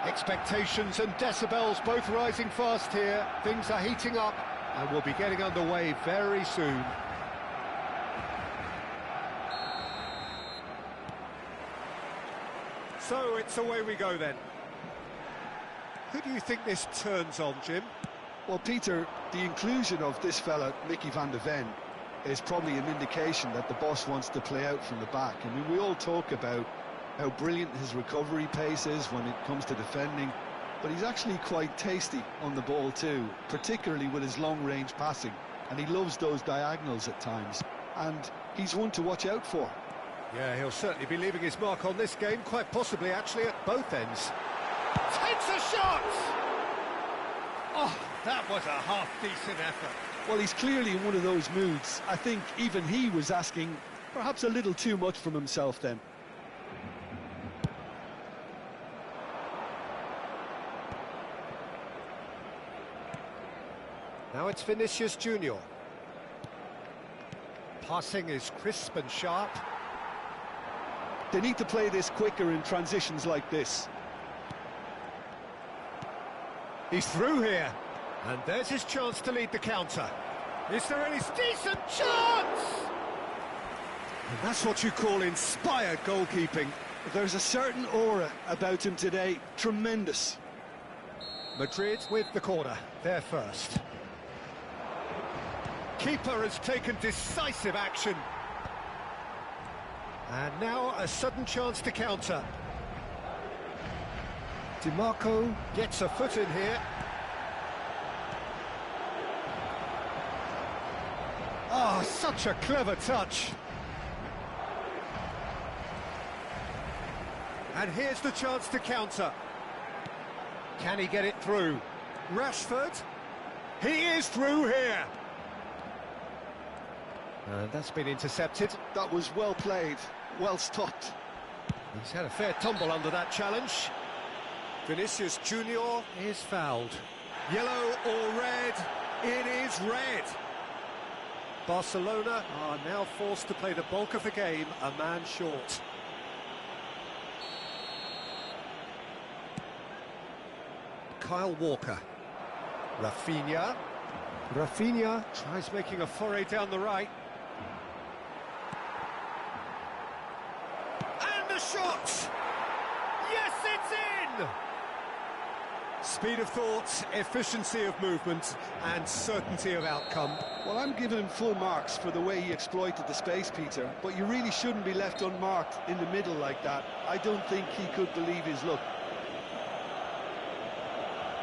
Expectations and decibels both rising fast here. Things are heating up and we'll be getting underway very soon. So it's away we go then. Who do you think this turns on, Jim? Well, Peter, the inclusion of this fella, Mickey van de Ven, is probably an indication that the boss wants to play out from the back. I mean, we all talk about how brilliant his recovery pace is when it comes to defending, but he's actually quite tasty on the ball too, particularly with his long-range passing, and he loves those diagonals at times, and he's one to watch out for. Yeah, he'll certainly be leaving his mark on this game, quite possibly actually at both ends. Takes a shot! Oh, that was a half-decent effort. Well, he's clearly in one of those moods. I think even he was asking perhaps a little too much from himself then. Now it's Vinicius Junior. Passing is crisp and sharp. They need to play this quicker in transitions like this. He's through here, and there's his chance to lead the counter. Is there any decent chance? And that's what you call inspired goalkeeping. There's a certain aura about him today, tremendous. Madrid with the corner, they're first. Keeper has taken decisive action. And now a sudden chance to counter. DiMarco gets a foot in here. Oh, such a clever touch. And here's the chance to counter. Can he get it through? Rashford. He is through here. That's been intercepted. That was well played, well stopped. He's had a fair tumble under that challenge. Vinicius Junior is fouled. Yellow or red? It is red. Barcelona are now forced to play the bulk of the game a man short. Kyle Walker. Rafinha. Rafinha tries making a foray down the right. And the shot! Yes, it's in! Speed of thought, efficiency of movement, and certainty of outcome. Well, I'm giving him full marks for the way he exploited the space, Peter, but you really shouldn't be left unmarked in the middle like that. I don't think he could believe his luck.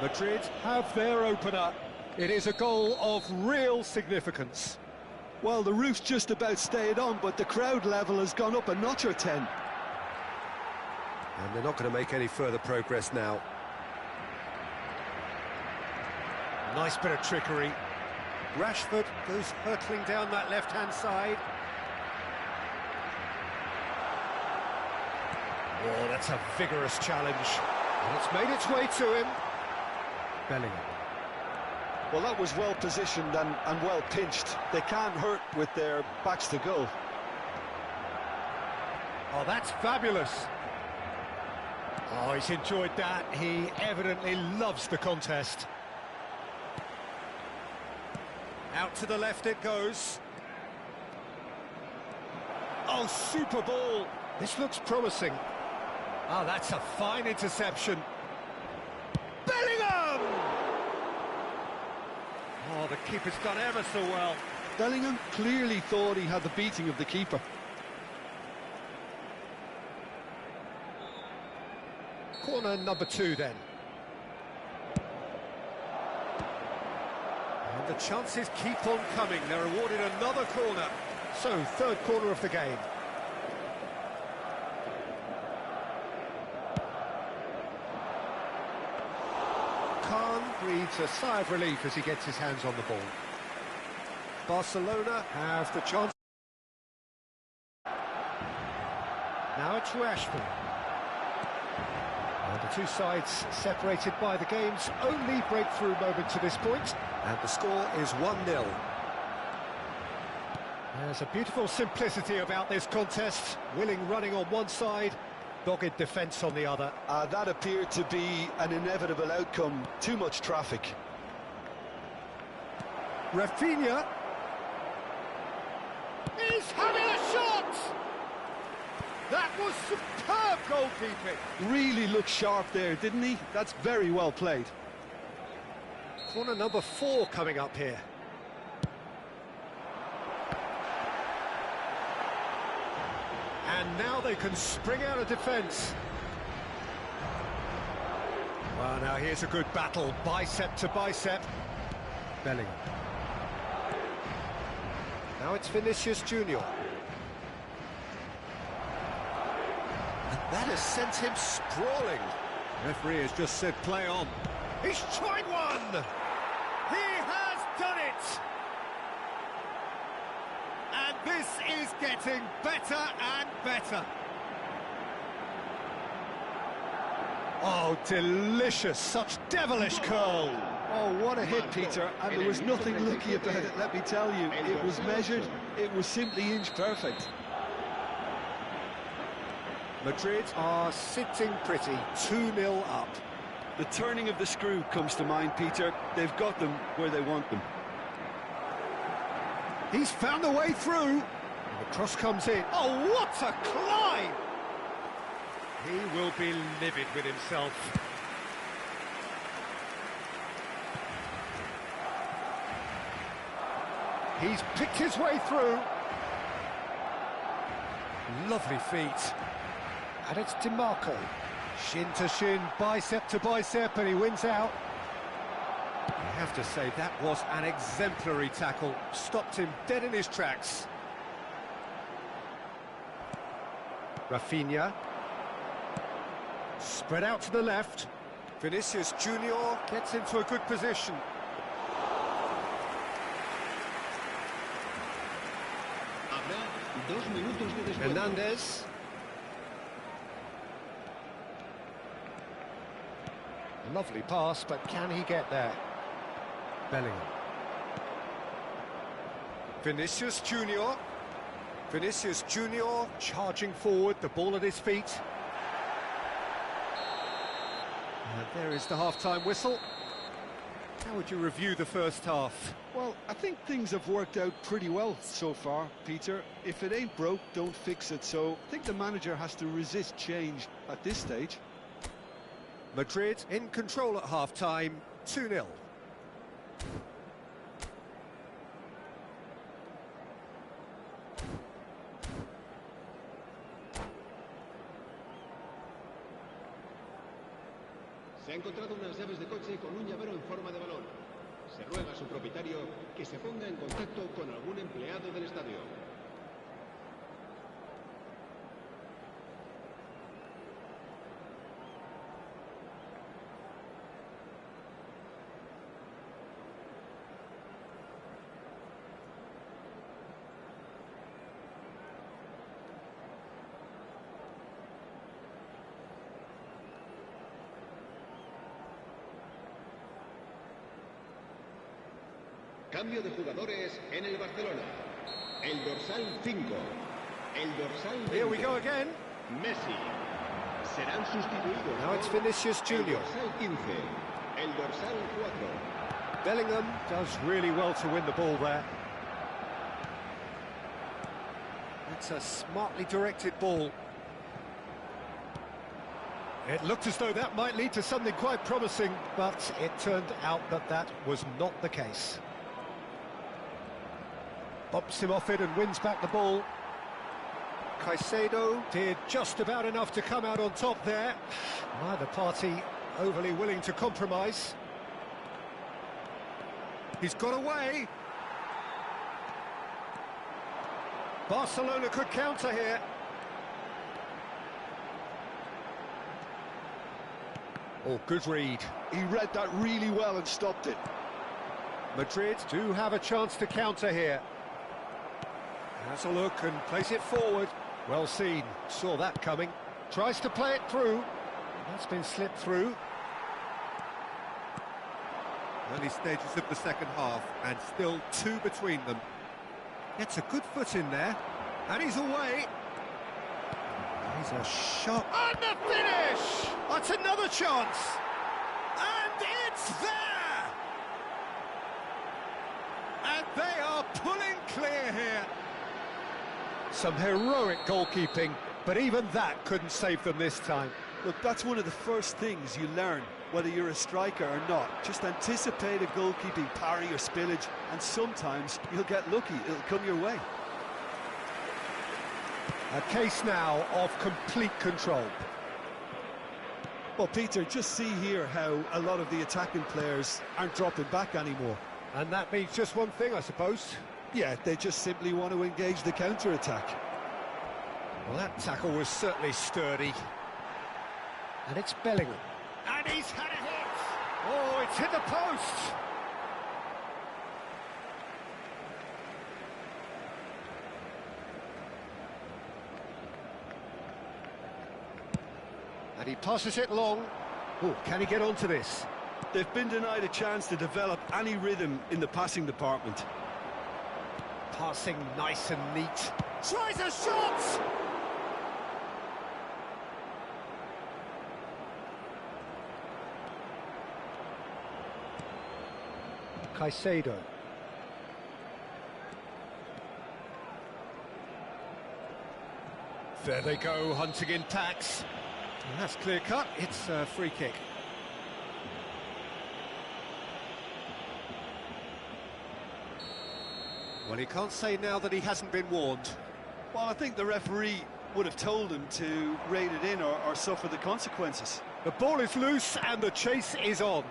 Madrid have their opener. It is a goal of real significance. Well, the roof's just about stayed on, but the crowd level has gone up a notch or 10. And they're not going to make any further progress now. Nice bit of trickery. Rashford goes hurtling down that left-hand side. Oh, that's a vigorous challenge. And it's made its way to him. Bellingham. Well, that was well positioned and well pinched. They can't hurt with their backs to goal. Oh, that's fabulous. Oh, he's enjoyed that. He evidently loves the contest. Out to the left it goes. Oh, super ball. This looks promising. Oh, that's a fine interception. Bellingham! Oh, the keeper's done ever so well. Bellingham clearly thought he had the beating of the keeper. Corner number 2 then. And the chances keep on coming. They're awarded another corner. So, third corner of the game. Khan breathes a sigh of relief as he gets his hands on the ball. Barcelona have the chance. Now it's Rashford. And the two sides separated by the game's only breakthrough moment to this point. And the score is 1-0. There's a beautiful simplicity about this contest. Willing running on one side, dogged defence on the other. That appeared to be an inevitable outcome. Too much traffic. Rafinha. He's having a shot! That was superb goalkeeping. Really looked sharp there, didn't he? That's very well played. Corner number 4 coming up here. And now they can spring out of defence. Well, now here's a good battle, bicep to bicep. Bellingham. Now it's Vinicius Junior. And that has sent him sprawling. Referee has just said play on. He's tried one! He has done it! And this is getting better and better. Oh, delicious, such devilish curl. Oh, what a hit, Peter, and there was nothing lucky about it, let me tell you. It was measured, it was simply inch perfect. Madrid are sitting pretty, 2-0 up. The turning of the screw comes to mind, Peter. They've got them where they want them. He's found a way through. And the cross comes in. Oh, what a climb! He will be livid with himself. He's picked his way through. Lovely feet. And it's DiMarco. Shin to shin, bicep to bicep, and he wins out. You have to say that was an exemplary tackle. Stopped him dead in his tracks. Rafinha. Spread out to the left. Vinicius Junior gets into a good position. Habrá 2 minutos de descuento. Hernandez. Lovely pass, but can he get there? Bellingham. Vinicius Junior. Vinicius Junior charging forward, the ball at his feet. And there is the half-time whistle. How would you review the first half? Well, I think things have worked out pretty well so far, Peter. If it ain't broke, don't fix it. So I think the manager has to resist change at this stage. Madrid in control at half-time, 2-0. Se ha encontrado unas llaves de coche con un llavero en forma de balón. Se ruega a su propietario que se ponga en contacto con algún empleado del estadio. Cambio de jugadores en el Barcelona. El dorsal 5. El dorsal 20. Here we go again. Messi. Serán sustituidos. Now it's por Vinicius Junior. El dorsal 15. El dorsal 4. Bellingham does really well to win the ball there. It's a smartly directed ball. It looked as though that might lead to something quite promising, but it turned out that that was not the case. Bumps him off it and wins back the ball. Caicedo did just about enough to come out on top there. Neither party overly willing to compromise. He's got away. Barcelona could counter here. Oh, good read. He read that really well and stopped it. Madrid do have a chance to counter here. Has a look and plays it forward. Well seen, saw that coming. Tries to play it through. That's been slipped through. Early stages of the second half, and still 2 between them. Gets a good foot in there, and he's away. He's a shot. And the finish! That's another chance. And it's there! And they are pulling clear here. Some heroic goalkeeping, but even that couldn't save them this time. Look, that's one of the first things you learn, whether you're a striker or not. Just anticipate a goalkeeping parry or spillage, and sometimes you'll get lucky, it'll come your way. A case now of complete control. Well, Peter, just see here how a lot of the attacking players aren't dropping back anymore. And that means just one thing, I suppose. Yeah, they just simply want to engage the counter-attack. Well, that tackle was certainly sturdy. And it's Bellingham. And he's had a hit! Oh, it's hit the post! And he passes it long. Oh, can he get onto this? They've been denied a chance to develop any rhythm in the passing department. Passing nice and neat. Tries a shot! Caicedo. There they go, hunting in packs. And that's clear cut, it's a free kick. Well, he can't say now that he hasn't been warned. Well, I think the referee would have told him to rein it in or suffer the consequences. The ball is loose and the chase is on.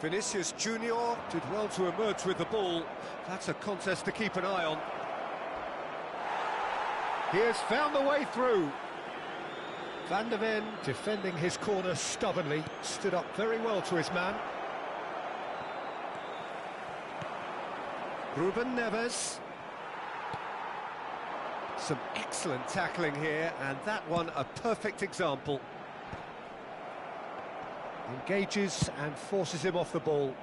Vinicius Junior did well to emerge with the ball. That's a contest to keep an eye on. He has found the way through. Van der Ven defending his corner stubbornly, stood up very well to his man. Ruben Neves. Some excellent tackling here, and that one a perfect example. Engages and forces him off the ball.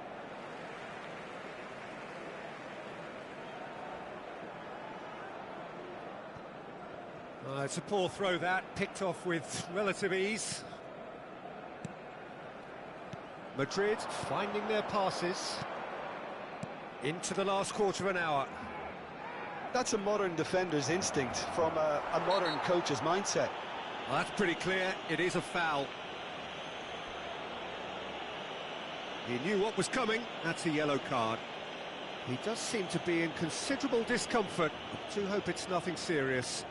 It's a poor throw that, picked off with relative ease. Madrid finding their passes into the last quarter of an hour. That's a modern defender's instinct from a modern coach's mindset. Well, that's pretty clear, it is a foul. He knew what was coming, that's a yellow card. He does seem to be in considerable discomfort. I do hope it's nothing serious.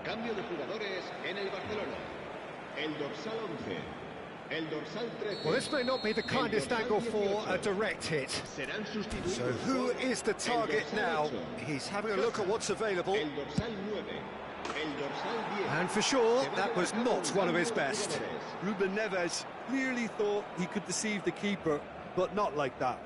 Cambio de jugadores en el Barcelona. El dorsal 11. El dorsal 13. Well, this may not be the kindest angle for a direct hit. Serán sustituidos. So who is the target now? He's having a look at what's available. El dorsal 9. El dorsal 10. And for sure, that was not one of his best. Ruben Neves clearly thought he could deceive the keeper, but not like that.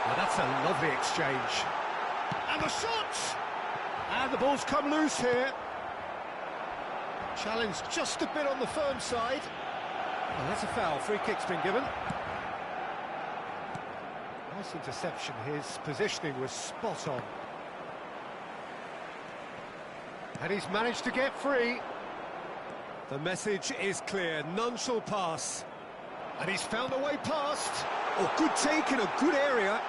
Well, that's a lovely exchange. And the shot! And the ball's come loose here. Challenge just a bit on the firm side. Well, that's a foul. Free kick's been given. Nice interception. His positioning was spot on. And he's managed to get free. The message is clear. None shall pass. And he's found a way past. Oh, good take in a good area.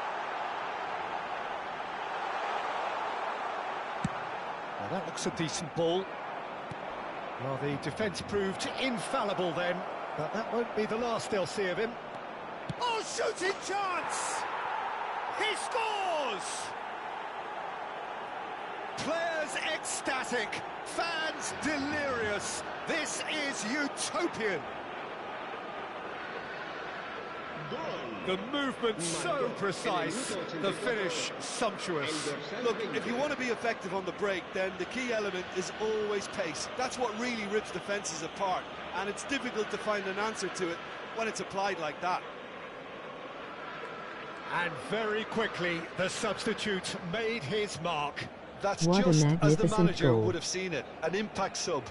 Well, that looks a decent ball. Well, the defence proved infallible then, but that won't be the last they'll see of him. Oh, shooting chance! He scores! Players ecstatic, fans delirious. This is utopian. The movement so precise, the finish sumptuous. Look, if you want to be effective on the break, then the key element is always pace. That's what really rips defences apart, and it's difficult to find an answer to it when it's applied like that. And very quickly, the substitute made his mark. That's What a just as the magnificent manager goal. would have seen it, an impact sub.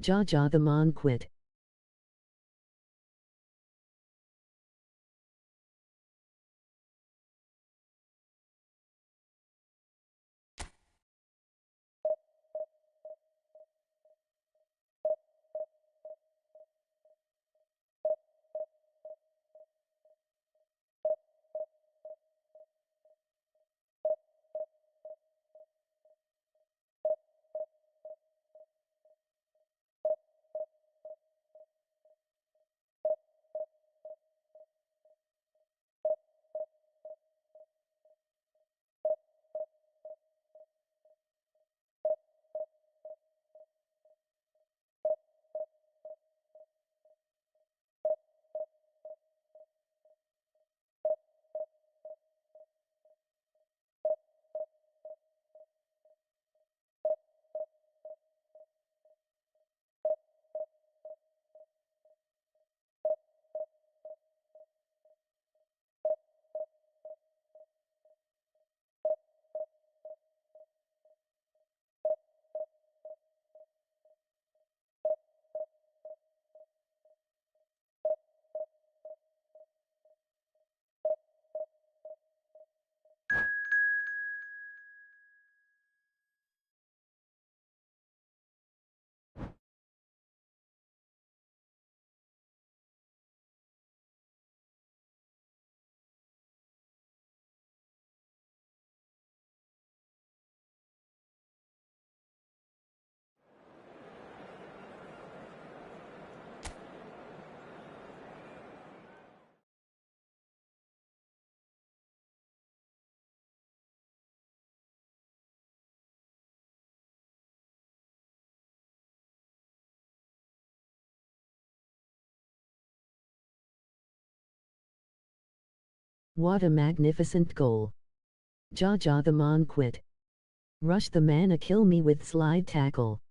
Jaja the man quit. What a magnificent goal. Jaja the man quit. Rush the man a kill me with slide tackle.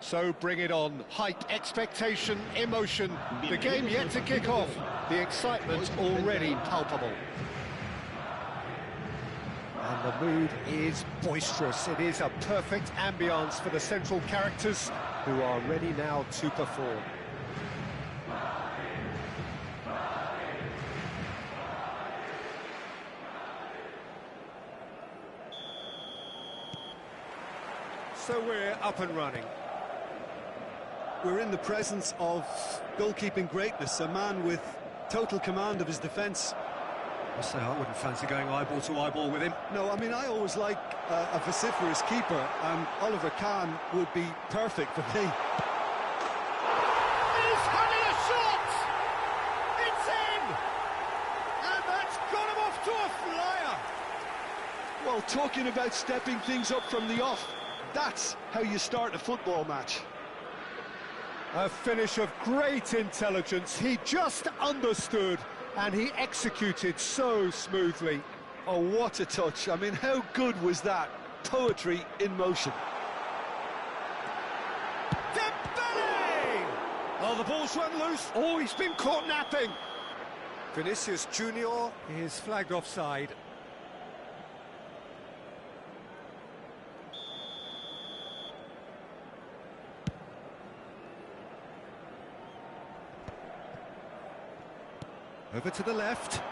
So bring it on. Hype, expectation, emotion. The game yet to kick off. The excitement already palpable. And the mood is boisterous. It is a perfect ambience for the central characters who are ready now to perform. So we're up and running. We're in the presence of goalkeeping greatness, a man with total command of his defence. I say I wouldn't fancy going eyeball to eyeball with him. No, I mean, I always like a vociferous keeper, and Oliver Kahn would be perfect for me. He's having a shot! It's in! And that's got him off to a flyer! Well, talking about stepping things up from the off, that's how you start a football match. A finish of great intelligence. He just understood and he executed so smoothly. Oh, what a touch. I mean, how good was that? Poetry in motion. Dembele! Oh, the ball's run loose. Oh, he's been caught napping. Vinicius Junior is flagged offside. Over to the left.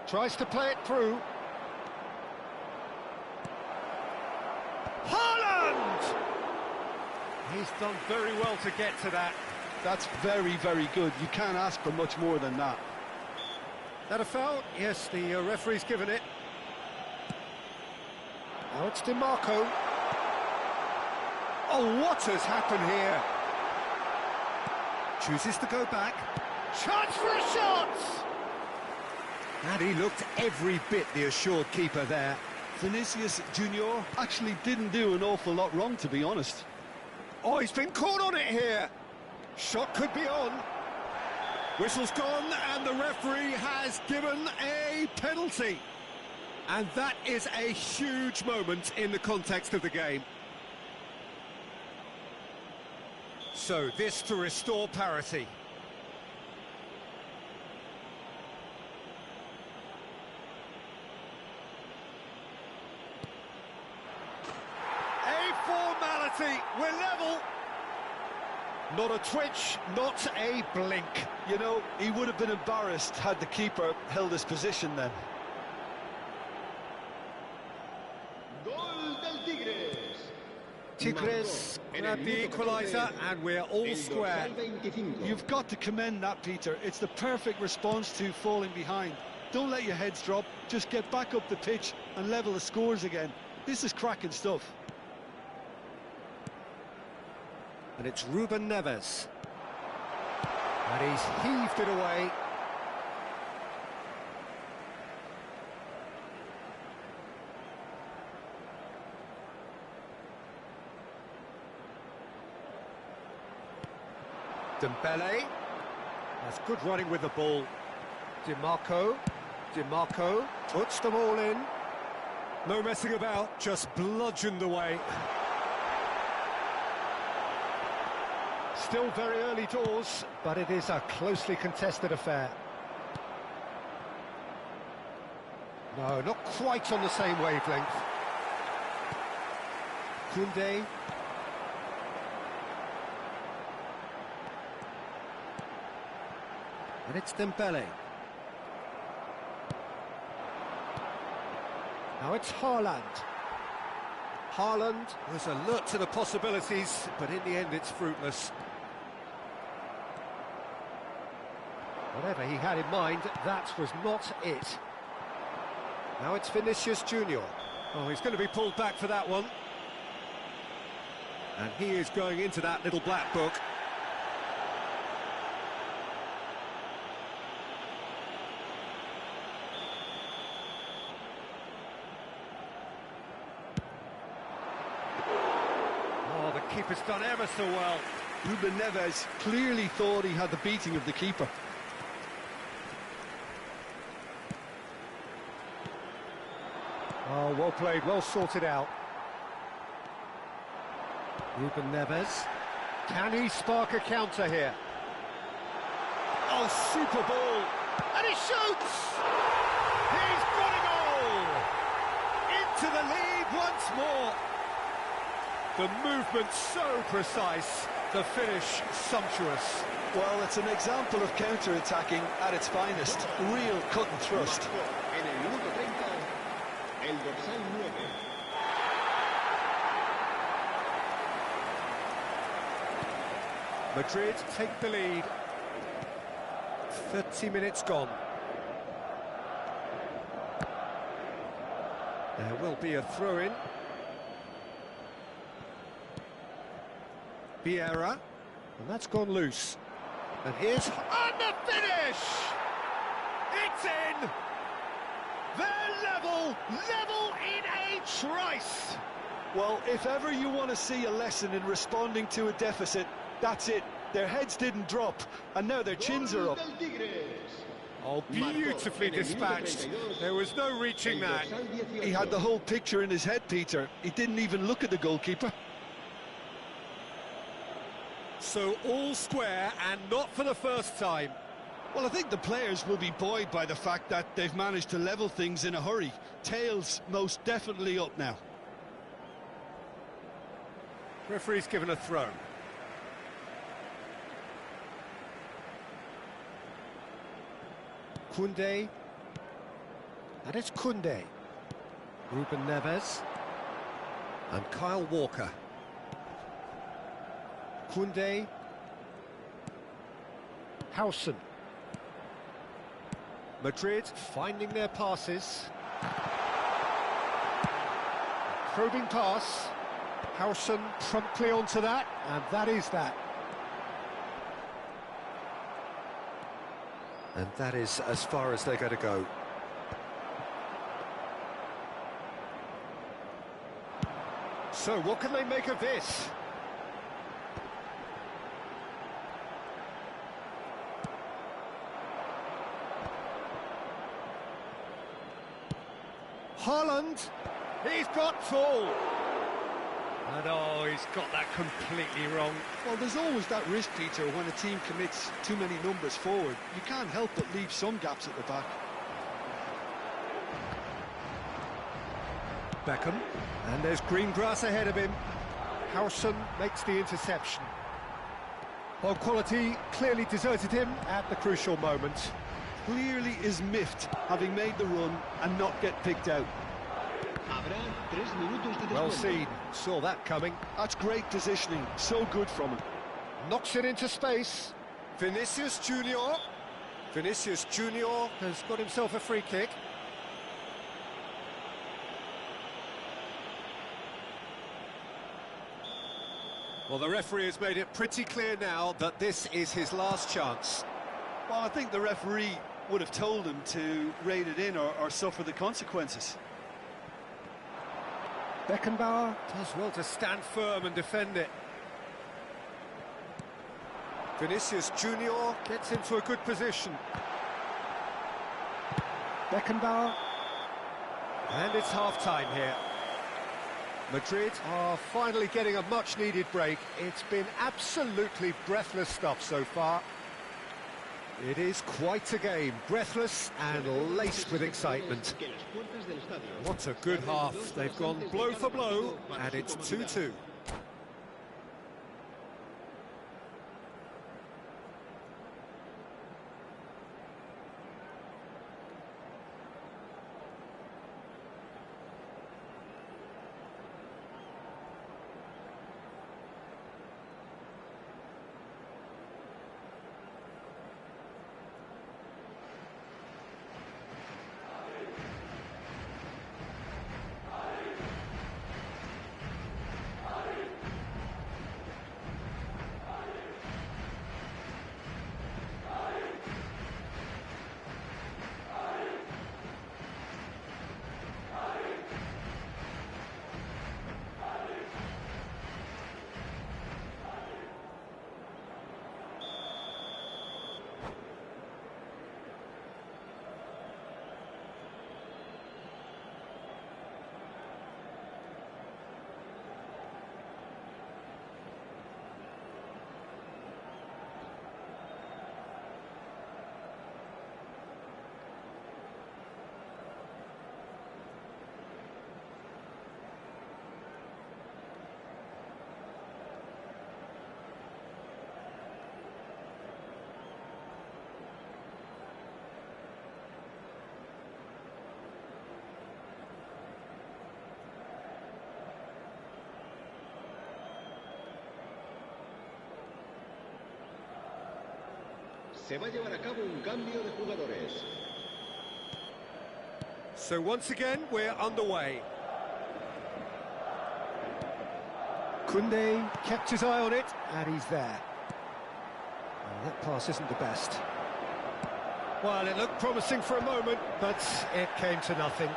Tries to play it through. Haaland! He's done very well to get to that. That's very, very good. You can't ask for much more than that. That a foul? Yes, the referee's given it. Now it's DiMarco. Oh, what has happened here? Chooses to go back. Chance for a shot! And he looked every bit the assured keeper there. Vinicius Junior actually didn't do an awful lot wrong, to be honest. Oh, he's been caught on it here. Shot could be on. Whistle's gone, and the referee has given a penalty. And that is a huge moment in the context of the game. So this to restore parity. A formality, we're level. Not a twitch, not a blink. You know, he would have been embarrassed had the keeper held his position then. Gol del Tigres. Tigres grab the equaliser and we're all square. You've got to commend that, Peter. It's the perfect response to falling behind. Don't let your heads drop, just get back up the pitch and level the scores again. This is cracking stuff. And it's Ruben Neves. And he's heaved it away. Dembele. That's good running with the ball. Di Marco puts them all in. No messing about, just bludgeoned away. Still very early doors, but it is a closely contested affair. No, not quite on the same wavelength. Koundé. And it's Dembele. Now it's Haaland. Haaland was alert to the possibilities, but in the end it's fruitless. Whatever he had in mind, that was not it. Now it's Vinicius Junior. Oh, he's going to be pulled back for that one. And he is going into that little black book. Oh, the keeper's done ever so well. Ruben Neves clearly thought he had the beating of the keeper. Oh, well played, well sorted out. Ruben Neves. Can he spark a counter here? Oh, super ball. And he shoots! He's got a goal! Into the lead once more. The movement so precise, the finish sumptuous. Well, it's an example of counter-attacking at its finest. Real cut and thrust. En el minuto 30, el dorsal 9. Madrid take the lead. 30 minutes gone. There will be a throw-in. Vieira, and that's gone loose. And here's... And the finish! It's in! They're level in a trice! Well, if ever you want to see a lesson in responding to a deficit, that's it. Their heads didn't drop, and now their chins are up. Gol del Tigres. Oh, beautifully dispatched. There was no reaching that. He had the whole picture in his head, Peter. He didn't even look at the goalkeeper. So all square, and not for the first time. Well, I think the players will be buoyed by the fact that they've managed to level things in a hurry. Tails most definitely up now. Referee's given a throw. Koundé. And it's Koundé. Ruben Neves. And Kyle Walker. Koundé. Howson. Madrid finding their passes. Probing pass. Howson promptly onto that, and that is that. And that is as far as they're going to go. So what can they make of this? Haaland, he's got tall. And oh, he's got that completely wrong. Well, there's always that risk, Peter, when a team commits too many numbers forward. You can't help but leave some gaps at the back. Beckham, and there's green grass ahead of him. Howson makes the interception. Ball quality clearly deserted him at the crucial moment. Clearly is miffed, having made the run and not get picked out. Well seen, saw that coming. That's great positioning, so good from him. Knocks it into space. Vinicius Junior. Vinicius Junior has got himself a free kick. Well, the referee has made it pretty clear now that this is his last chance. Well, I think the referee would have told him to rein it in or suffer the consequences. Beckenbauer does well to stand firm and defend it. Vinicius Junior gets into a good position. Beckenbauer. And it's half-time here. Madrid are finally getting a much-needed break. It's been absolutely breathless stuff so far. It is quite a game, breathless and laced with excitement. What a good half. They've gone blow for blow, and it's 2-2. Se va a llevar a cabo un cambio de jugadores. So once again, we're underway. Koundé kept his eye on it, and he's there. Well, that pass isn't the best. Well, it looked promising for a moment, but it came to nothing.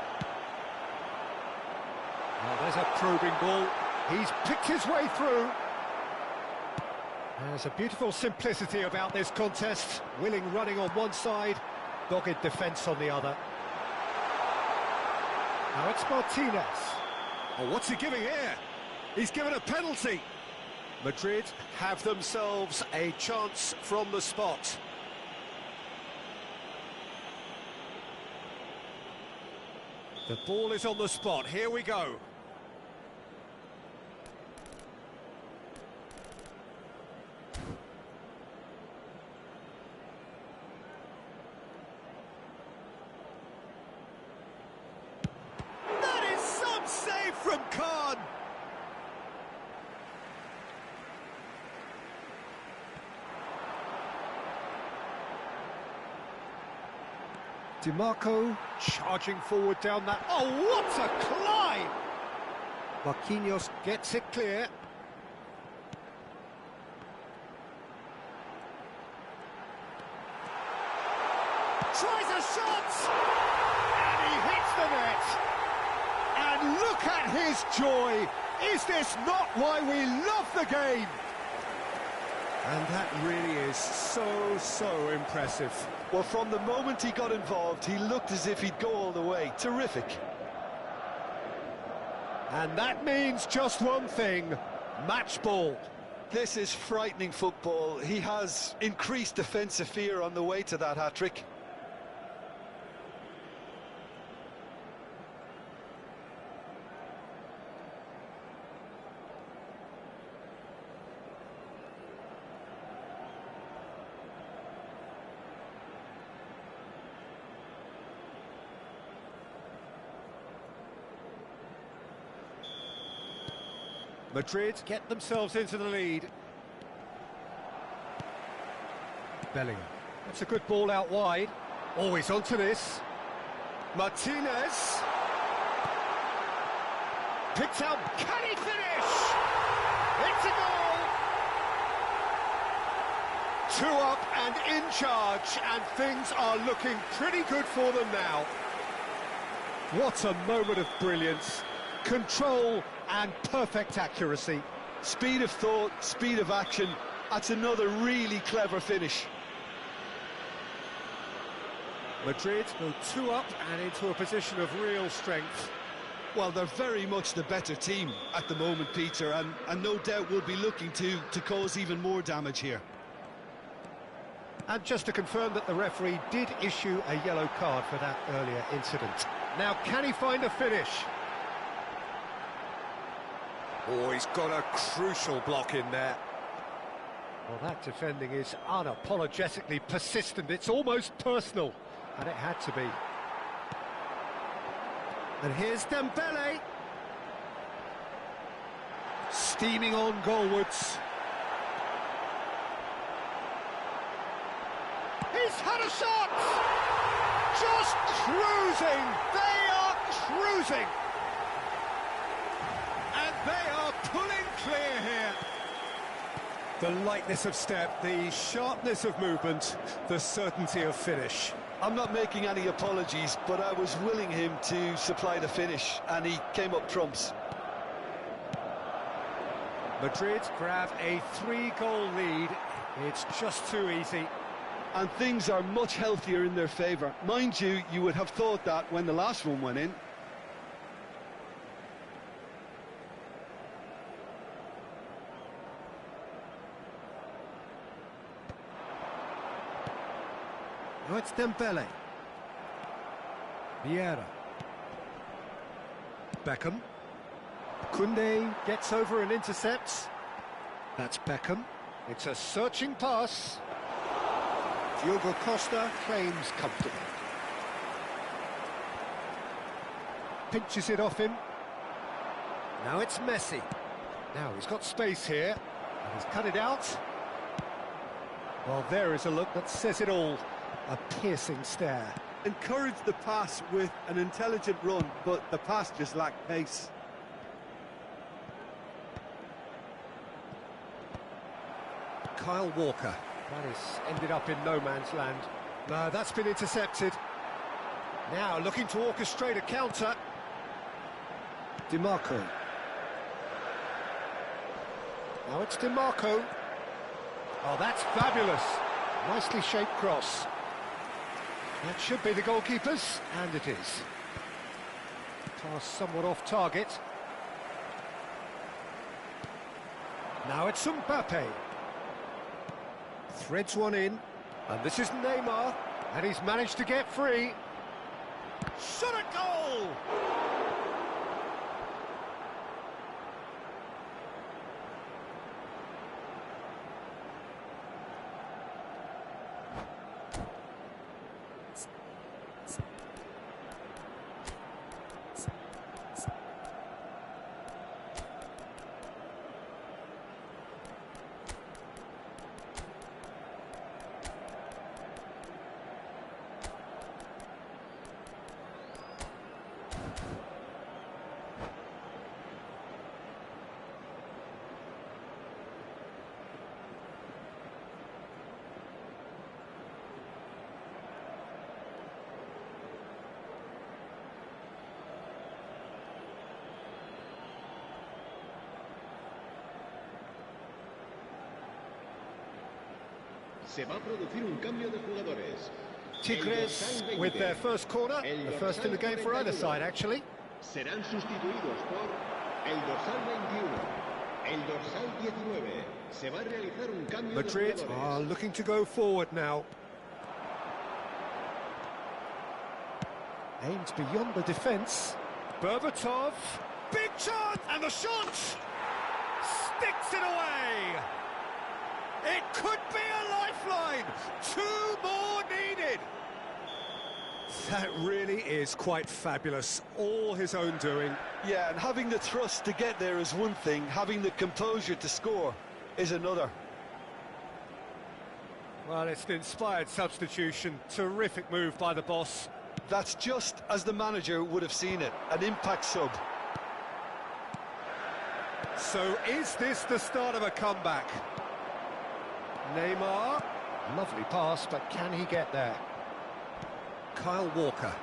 Well, there's a probing ball. He's picked his way through. There's a beautiful simplicity about this contest. Willing running on one side, dogged defence on the other. Now it's Martinez. Oh, what's he giving here? He's given a penalty. Madrid have themselves a chance from the spot. The ball is on the spot. Here we go. From Khan. DiMarco charging forward down that. Oh, what a climb! Marquinhos gets it clear. Tries a shot! And he hits the net! And look at his joy! Is this not why we love the game? And that really is so impressive. Well, from the moment he got involved, he looked as if he'd go all the way. Terrific. And that means just one thing, match ball. This is frightening football. He has increased defensive fear on the way to that hat-trick. Madrid get themselves into the lead. Bellingham. That's a good ball out wide. Always onto this. Martinez. Picked out. Can he finish? It's a goal! 2 up and in charge, and things are looking pretty good for them now. What a moment of brilliance. Control and perfect accuracy. Speed of thought, speed of action. That's another really clever finish. Madrid go 2 up and into a position of real strength. Well, they're very much the better team at the moment, Peter, and no doubt will be looking to cause even more damage here. And just to confirm that the referee did issue a yellow card for that earlier incident. Now, can he find a finish? Oh, he's got a crucial block in there. Well, that defending is unapologetically persistent. It's almost personal, and it had to be. And here's Dembele. Steaming on goalwards. He's had a shot! Just cruising! They are cruising! And they are pulling clear here. The lightness of step, the sharpness of movement, the certainty of finish. I'm not making any apologies, but I was willing him to supply the finish, and he came up trumps. Madrid grab a 3-goal lead. It's just too easy. And things are much healthier in their favour. Mind you, you would have thought that when the last one went in. Now it's Dembele. Vieira. Beckham. Koundé gets over and intercepts. That's Beckham. It's a searching pass. Diogo Costa claims comfortably. Pinches it off him. Now it's Messi. Now he's got space here. And he's cut it out. Well, there is a look that says it all. A piercing stare. Encouraged the pass with an intelligent run, but the pass just lacked pace. Kyle Walker. That has ended up in no man's land. No, that's been intercepted. Now looking to orchestrate a counter. DiMarco. Now it's DiMarco. Oh, that's fabulous. Nicely shaped cross. That should be the goalkeeper's, and it is. Pass somewhat off target. Now it's Mbappe. Threads one in, and this is Neymar, and he's managed to get free. Shot a goal! Se va a producir un cambio de jugadores. Tigres with their first corner, the first in the game for either side, actually. Serán sustituidos por El dorsal 21. El dorsal 19. Se va a realizar un cambio Madrid de jugadores. are looking to go forward now. Aimed beyond the defence. Berbatov, big chance, and the shot! Sticks it away! It could be a lifeline! 2 more needed! That really is quite fabulous, all his own doing. Yeah, and having the thrust to get there is one thing, having the composure to score is another. Well, it's an inspired substitution, terrific move by the boss. That's just as the manager would have seen it, an impact sub. So is this the start of a comeback? Neymar, lovely pass, but can he get there? Kyle Walker,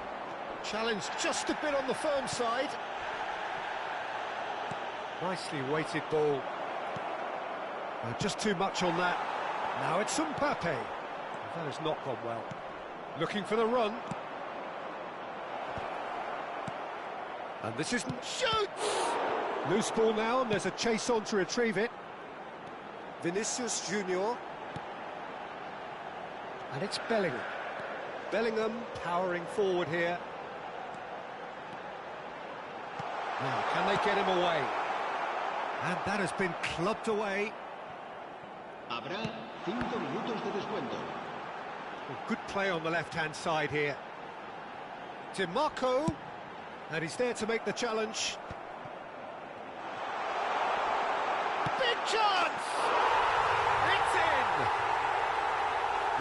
challenged just a bit on the firm side. Nicely weighted ball. Just too much on that. Now it's Mbappe. That has not gone well. Looking for the run. And this is... shoots! Loose ball now, and there's a chase on to retrieve it. Vinicius Junior. And it's Bellingham. Bellingham powering forward here. Now, can they get him away? And that has been clubbed away. Habrá 5 minutos de descuento. Good play on the left-hand side here. DiMarco. And he's there to make the challenge. Big chance! It's in!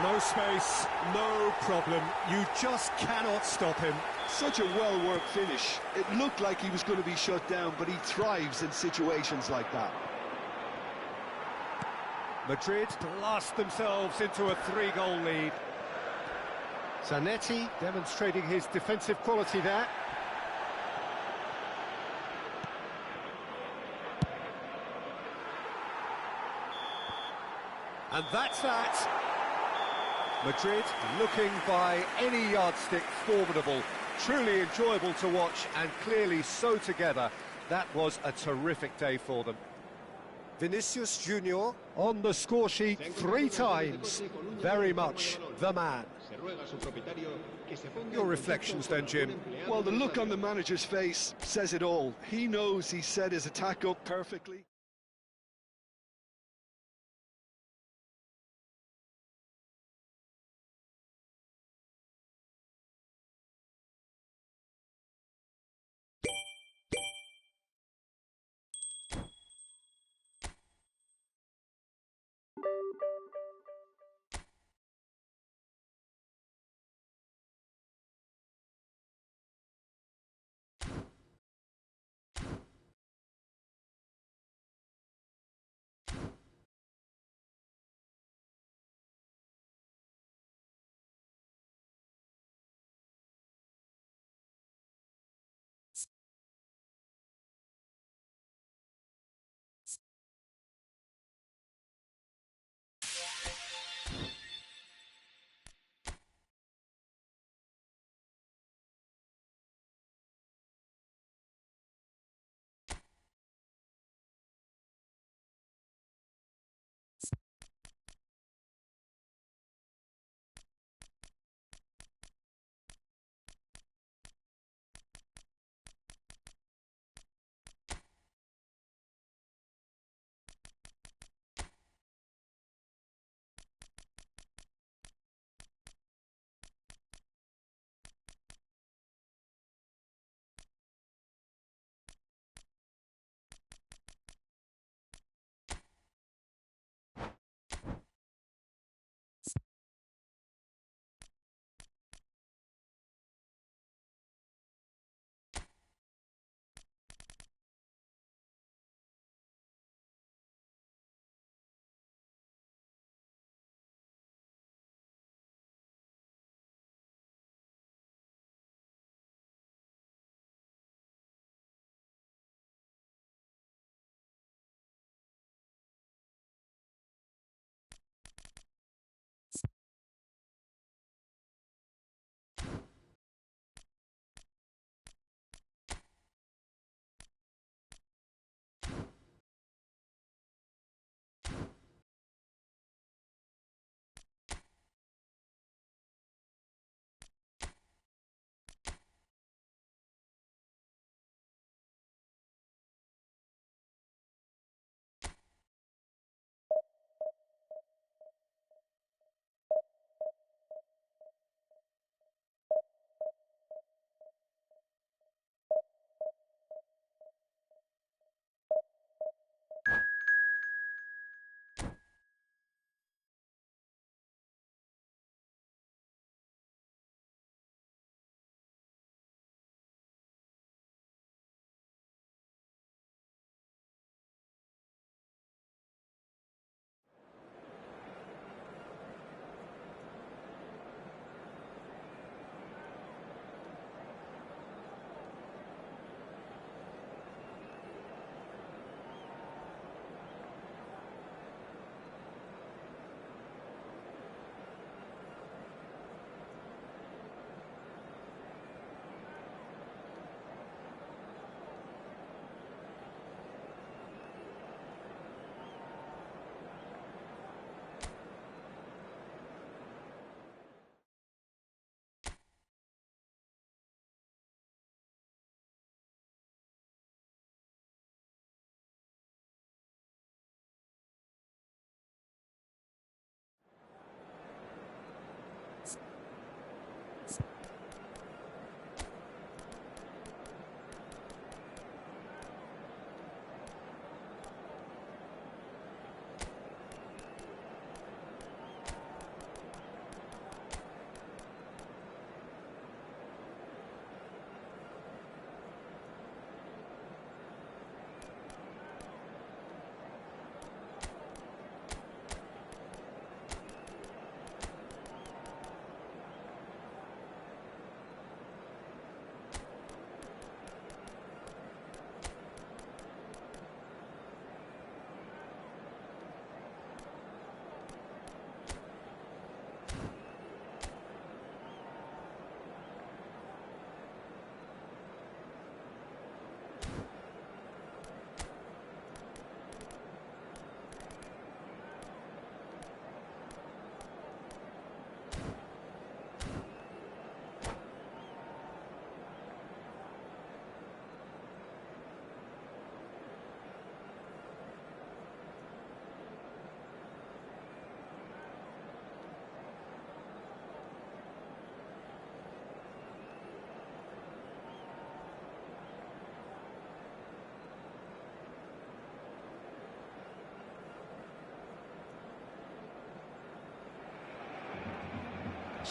No space, no problem. You just cannot stop him. Such a well-worked finish. It looked like he was going to be shut down, but he thrives in situations like that. Madrid blast themselves into a 3-goal lead. Zanetti demonstrating his defensive quality there. And that's that. Madrid looking by any yardstick formidable. Truly enjoyable to watch and clearly so together. That was a terrific day for them. Vinicius Junior on the score sheet 3 times. Very much the man. Your reflections then, Jim? Well, the look on the manager's face says it all. He knows he set his attack up perfectly.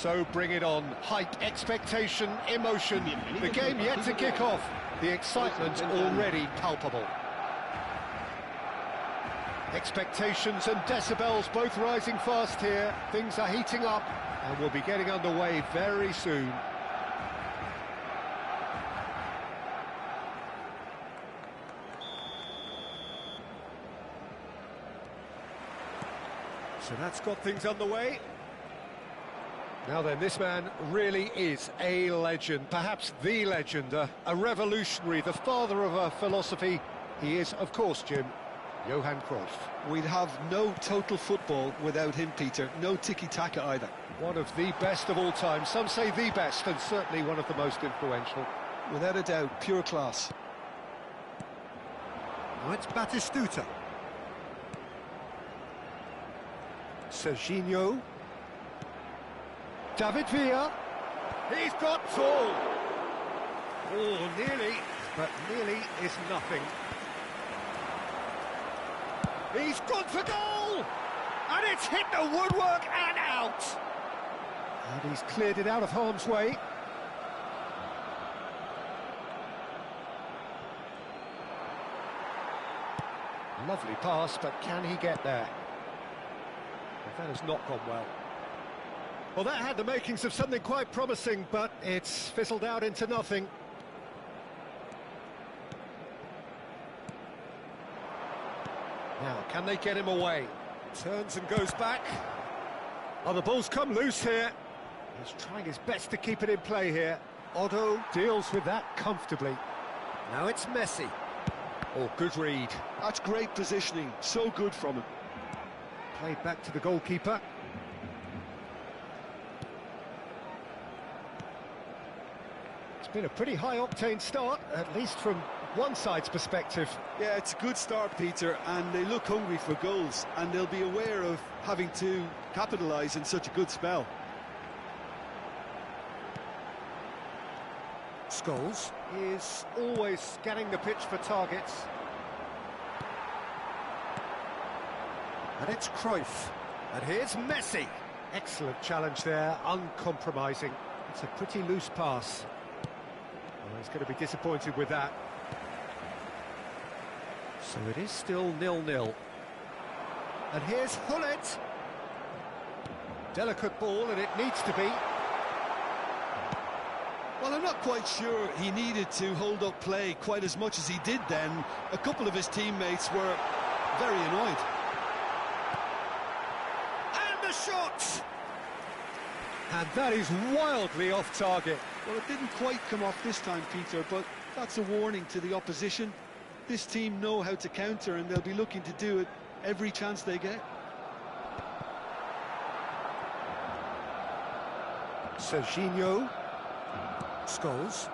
So bring it on. Hype, expectation, emotion. The game yet to kick off. The excitement already palpable. Expectations and decibels both rising fast here. Things are heating up and we'll be getting underway very soon. So that's got things underway. Now then, this man really is a legend, perhaps the legend, a revolutionary, the father of a philosophy. He is, of course, Jim, Johan Cruyff. We'd have no total football without him, Peter. No tiki-taka either. One of the best of all time. Some say the best, and certainly one of the most influential. Without a doubt, pure class. Now it's Batistuta. Serginho. David Villa. He's got tall. Oh, nearly, but nearly is nothing. He's gone for goal! And it's hit the woodwork and out! And he's cleared it out of harm's way. Lovely pass, but can he get there? That has not gone well. Well, that had the makings of something quite promising, but it's fizzled out into nothing. Now, can they get him away? Turns and goes back. Oh, the ball's come loose here. He's trying his best to keep it in play here. Otto deals with that comfortably. Now it's Messi. Oh, good read. That's great positioning. So good from him. Played back to the goalkeeper. It's been a pretty high-octane start, at least from one side's perspective. Yeah, it's a good start, Peter, and they look hungry for goals, and they'll be aware of having to capitalise in such a good spell. Scholes is always scanning the pitch for targets. And it's Cruyff. And here's Messi. Excellent challenge there, uncompromising. It's a pretty loose pass. Well, he's going to be disappointed with that. So it is still 0-0. And here's Hullet. Delicate ball, and it needs to be. Well, I'm not quite sure he needed to hold up play quite as much as he did then. A couple of his teammates were very annoyed. And the shot! And that is wildly off target. Well, it didn't quite come off this time, Peter, but that's a warning to the opposition. This team know how to counter, and they'll be looking to do it every chance they get. Serginho. Scholes.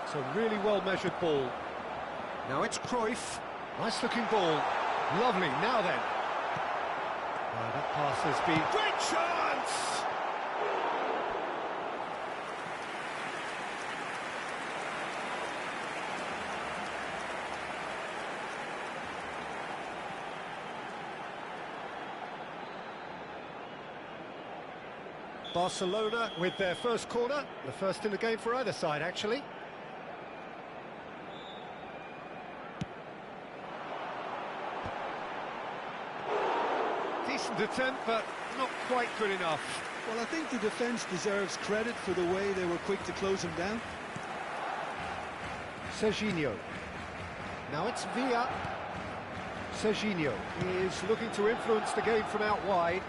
It's a really well-measured ball. Now it's Cruyff. Nice-looking ball. Lovely, now then. Oh, that pass has been... Great chance! Barcelona with their first corner, the first in the game for either side, actually. Decent attempt, but not quite good enough. Well, I think the defence deserves credit for the way they were quick to close him down. Serginho. Now it's Villa. Serginho is looking to influence the game from out wide.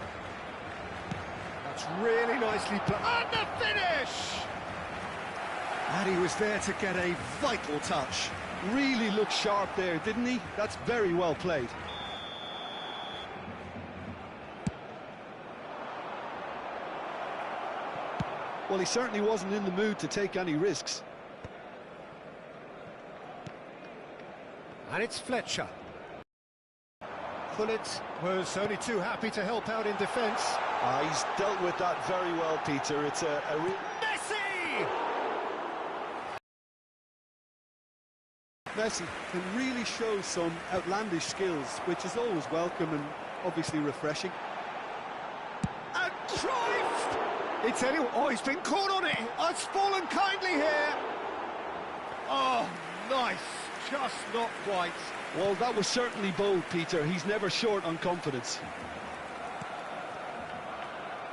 That's really nicely played. And the finish! And he was there to get a vital touch. Really looked sharp there, didn't he? That's very well played. Well, he certainly wasn't in the mood to take any risks. And it's Fletcher. Hullet was only too happy to help out in defence. He's dealt with that very well, Peter. It's a Messi! Messi can really show some outlandish skills, which is always welcome and obviously refreshing. A It's anyone. Oh, he's been caught on it. Oh, it's fallen kindly here. Oh, nice. Just not quite. Well, that was certainly bold, Peter. He's never short on confidence.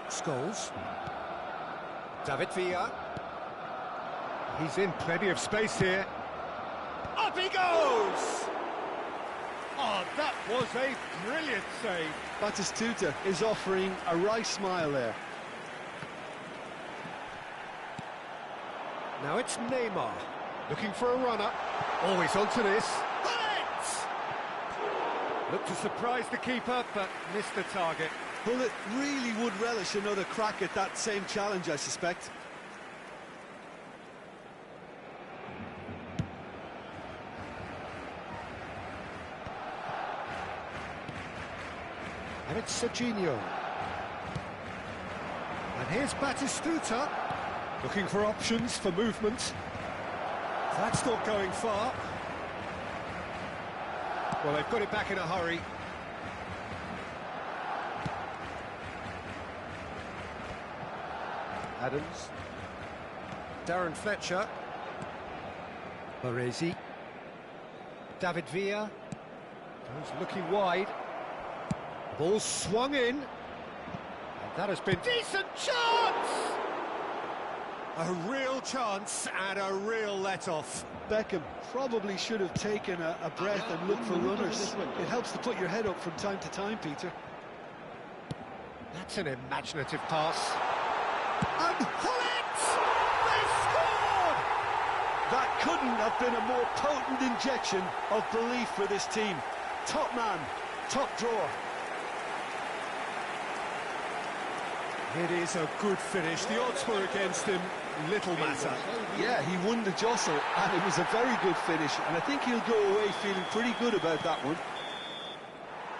Scholes. David Villa. He's in plenty of space here. Up he goes! Oh, that was a brilliant save. Batistuta is offering a wry smile there. Now it's Neymar, looking for a runner. Always onto this. Looked to surprise the keeper, but missed the target. Well, it really would relish another crack at that same challenge, I suspect. And it's Serginho. And here's Batistuta, looking for options for movement. That's not going far. Well, they've got it back in a hurry. Adams. Darren Fletcher. Baresi. David Villa. Goes looking wide. Ball swung in. And that has been decent chance! A real chance and a real let-off. Beckham probably should have taken a breath and looked for runners. It helps to put your head up from time to time, Peter. That's an imaginative pass. And Hullet! They scored! That couldn't have been a more potent injection of belief for this team. Top man, top drawer. It is a good finish. The odds were against him. Little matter. Yeah, he won the jostle, and it was a very good finish, and I think he'll go away feeling pretty good about that one.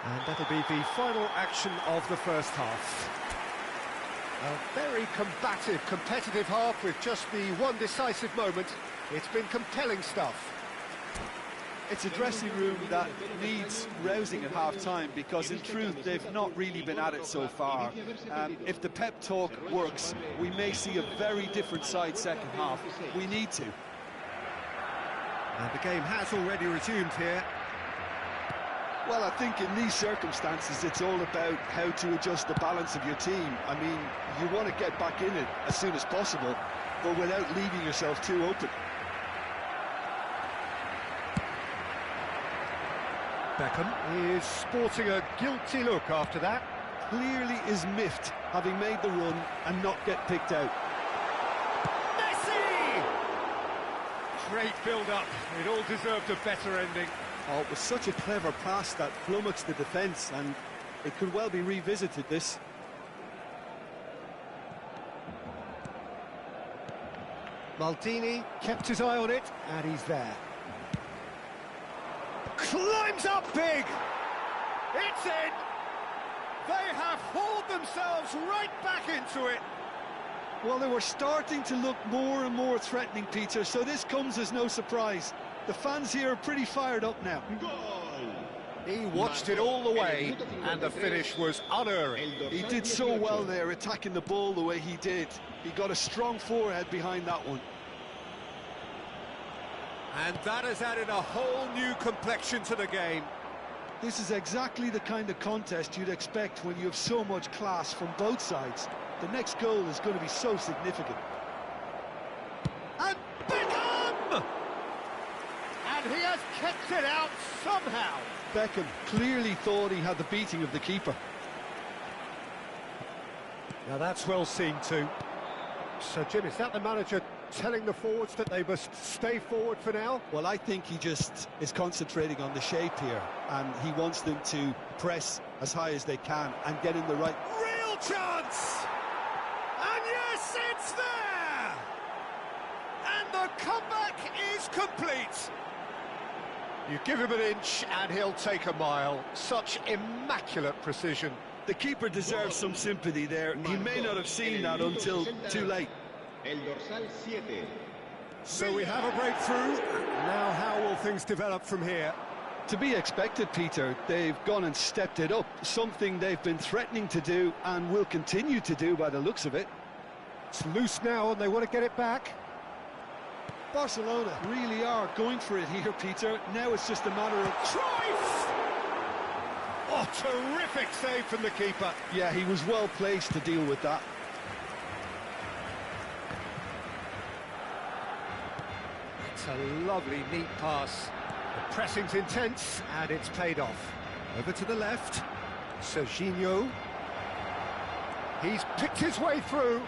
And that'll be the final action of the first half. A very combative, competitive half with just the one decisive moment. It's been compelling stuff. It's a dressing room that needs rousing at half-time because, in truth, they've not really been at it so far. If the pep talk works, we may see a very different side second half. We need to. And the game has already resumed here. Well, I think in these circumstances, it's all about how to adjust the balance of your team. I mean, you want to get back in it as soon as possible, but without leaving yourself too open. Beckham is sporting a guilty look after that. Clearly is miffed, having made the run and not get picked out. Messi! Great build-up. It all deserved a better ending. Oh, it was such a clever pass that flummoxed the defence, and it could well be revisited, this. Maldini kept his eye on it, and he's there. Climbs up big! It's in! They have hauled themselves right back into it! Well, they were starting to look more and more threatening, Peter, so this comes as no surprise. The fans here are pretty fired up now. He watched it all the way, and the finish was unerring. He did so well there, attacking the ball the way he did. He got a strong forehead behind that one. And that has added a whole new complexion to the game. This is exactly the kind of contest you'd expect when you have so much class from both sides. The next goal is going to be so significant. And Beckham! And he has kept it out somehow. Beckham clearly thought he had the beating of the keeper. Now that's well seen too. So Jim, is that the manager telling the forwards that they must stay forward for now? Well, I think he just is concentrating on the shape here, and he wants them to press as high as they can and get in the right... Real chance! And yes, it's there! And the comeback is complete. You give him an inch and he'll take a mile. Such immaculate precision. The keeper deserves some sympathy there. He may not have seen that until too late. So we have a breakthrough. Now how will things develop from here? To be expected, Peter. They've gone and stepped it up, something they've been threatening to do and will continue to do by the looks of it. It's loose now and they want to get it back. Barcelona really are going for it here, Peter. Now it's just a matter of... Cruyff! Oh, terrific save from the keeper. Yeah, he was well placed to deal with that. It's a lovely, neat pass. The pressing's intense, and it's paid off. Over to the left. Serginho. He's picked his way through.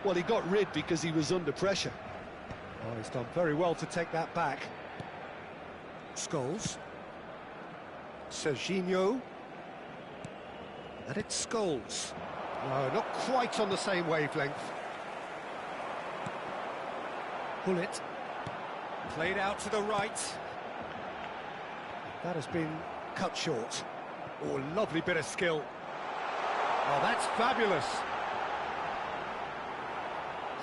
Well, he got rid because he was under pressure. Oh, he's done very well to take that back. Scholes. Serginho. And it's Scholes. No, not quite on the same wavelength. Bullet. Played out to the right. That has been cut short. Oh, lovely bit of skill. Oh, that's fabulous.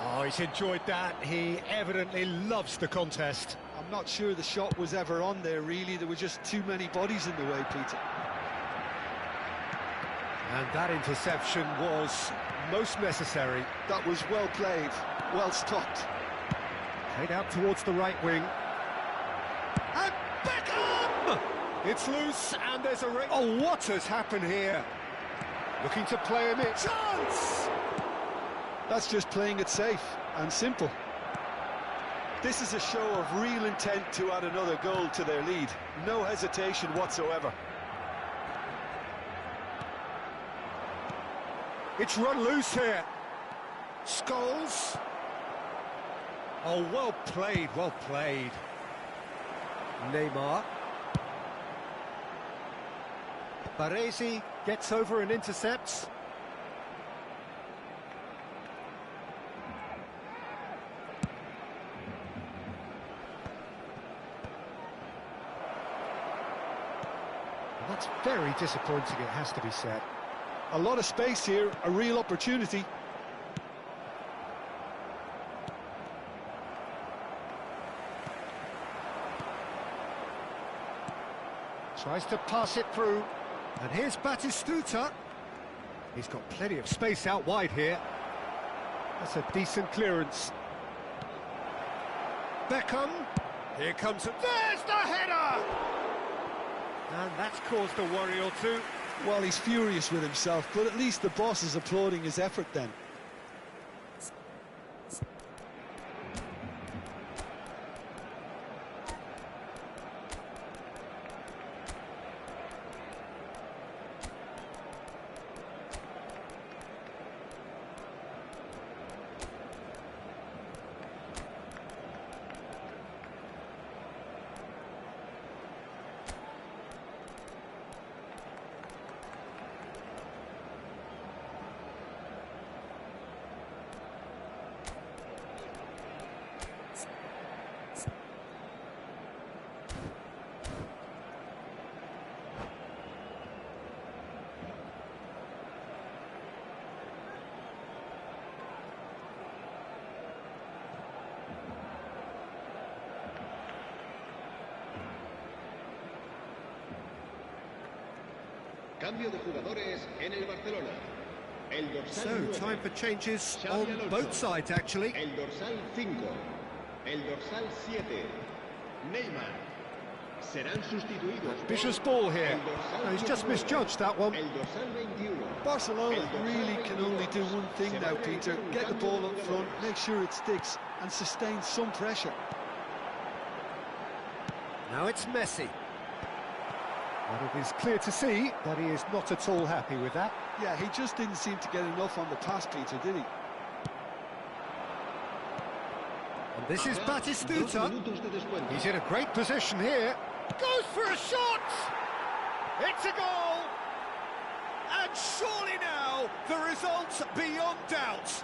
Oh, he's enjoyed that. He evidently loves the contest. I'm not sure the shot was ever on there, really. There were just too many bodies in the way, Peter. And that interception was most necessary. That was well played, well stopped. Played out towards the right wing. And Beckham! It's loose, and there's a ring. Oh, what has happened here? Looking to play him in. Chance! That's just playing it safe and simple. This is a show of real intent to add another goal to their lead. No hesitation whatsoever. It's run loose here. Scholes. Oh, well played, well played. Neymar. Baresi gets over and intercepts. That's very disappointing, it has to be said. A lot of space here, a real opportunity. Tries to pass it through. And here's Batistuta. He's got plenty of space out wide here. That's a decent clearance. Beckham. Here comes... There's the header! And that's caused a worry or two. Well, he's furious with himself, but at least the boss is applauding his effort then. Cambio de jugadores en el Barcelona. El dorsal So, 9, time for changes Xavi on Alonso. both sides, actually. El dorsal 5. El dorsal 7. Neymar. Serán sustituidos. Vicious ball here. No, he's just misjudged that one. El dorsal 21. Barcelona really can only do one thing now, Peter. Get the ball up front, make sure it sticks, and sustain some pressure. Now it's Messi. But it is clear to see that he is not at all happy with that. Yeah, he just didn't seem to get enough on the pass, Peter, did he? And this is Habrá 2 Batistuta. minutos de descuento. He's in a great position here. Goes for a shot! It's a goal! And surely now, the result's beyond doubt.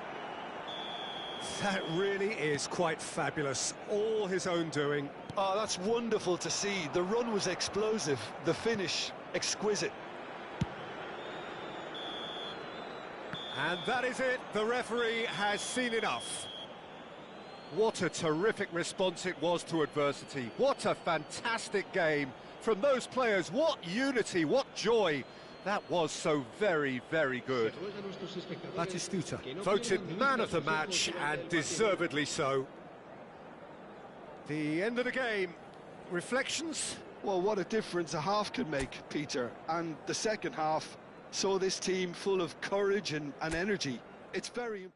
That really is quite fabulous. All his own doing. Oh, that's wonderful to see. The run was explosive, the finish exquisite. And that is it. The referee has seen enough. What a terrific response it was to adversity. What a fantastic game from those players. What unity, what joy. That was so very, very good. Batistuta. Voted man of the match, and deservedly so. The end of the game. Reflections? Well, what a difference a half can make, Peter. And the second half saw this team full of courage and energy. It's very impressive.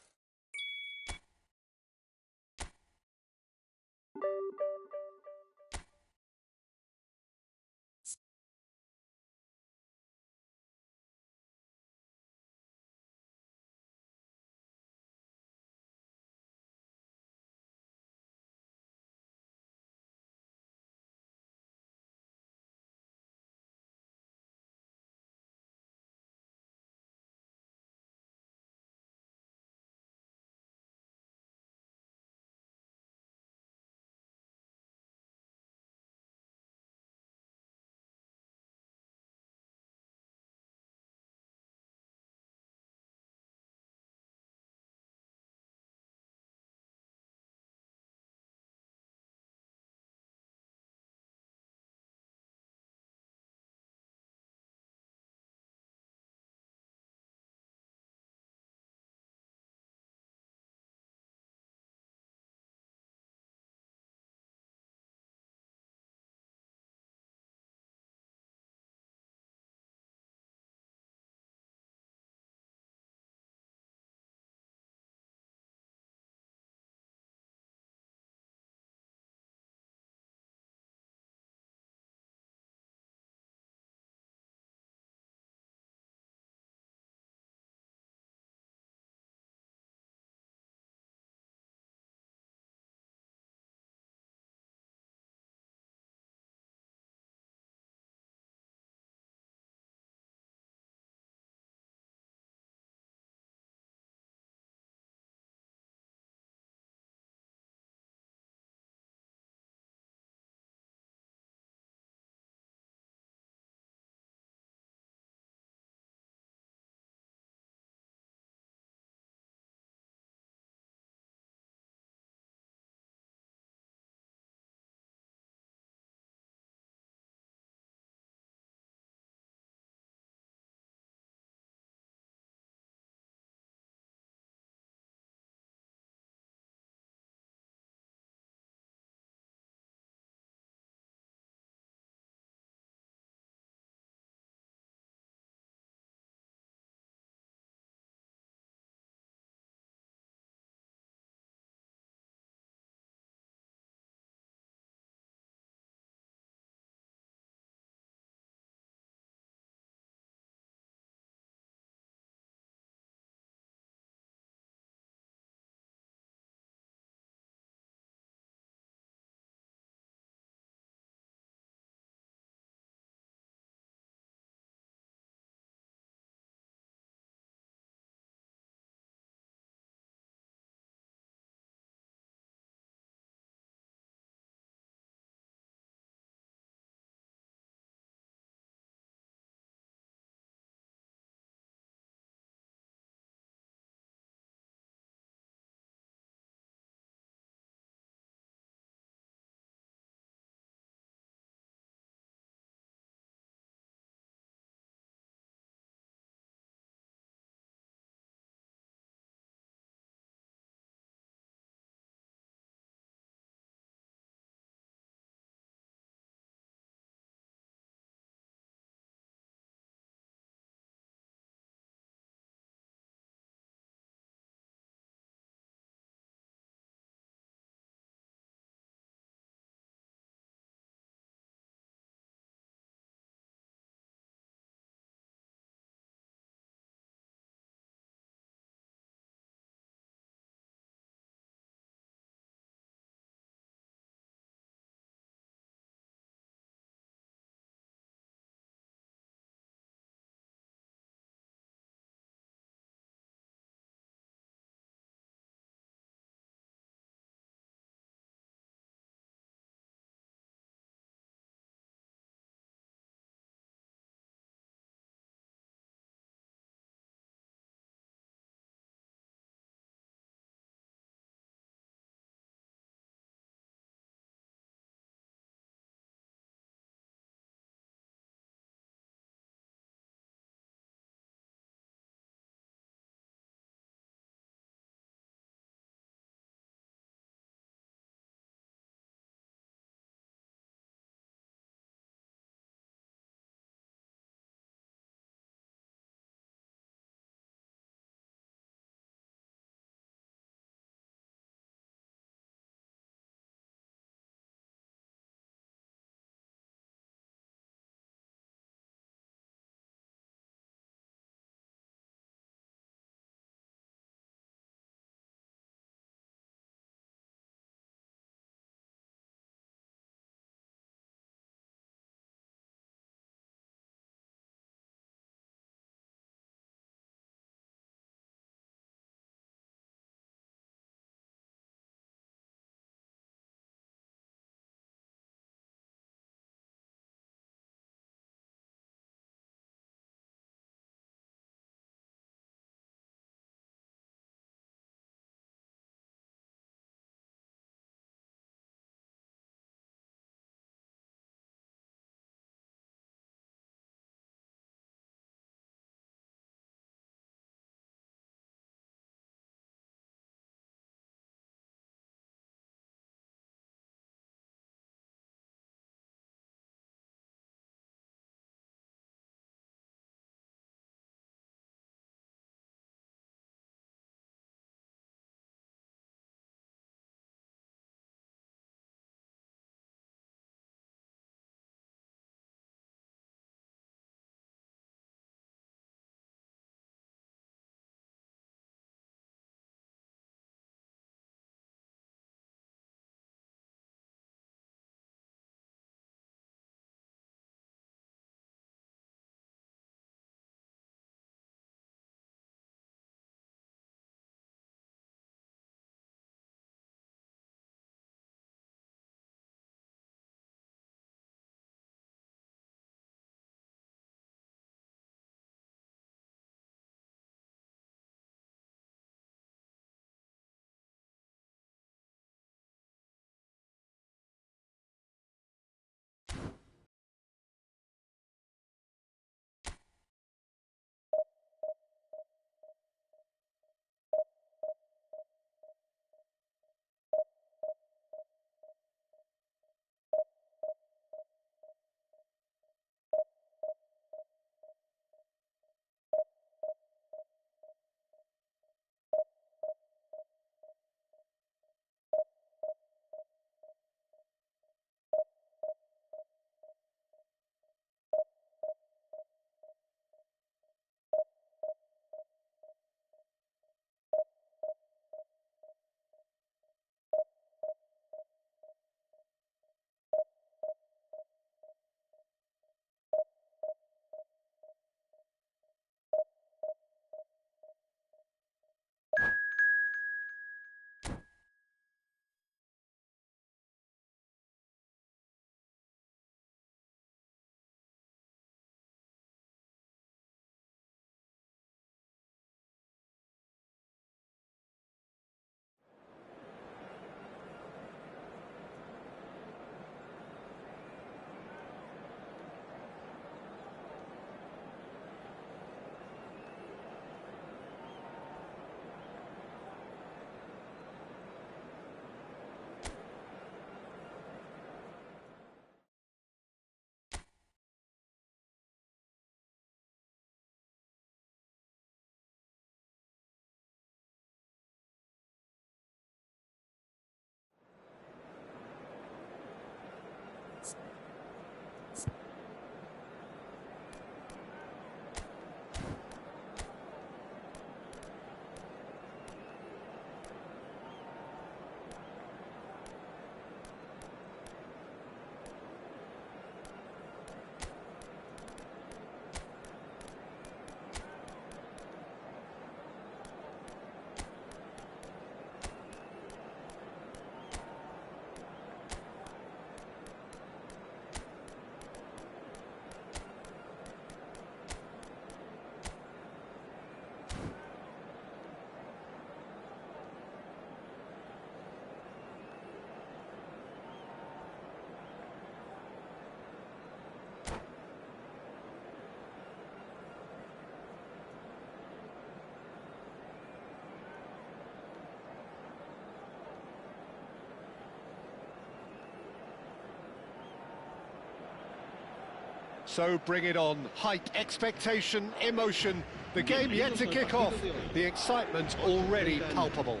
So bring it on. Hype, expectation, emotion. The game yet to kick off. The excitement already palpable.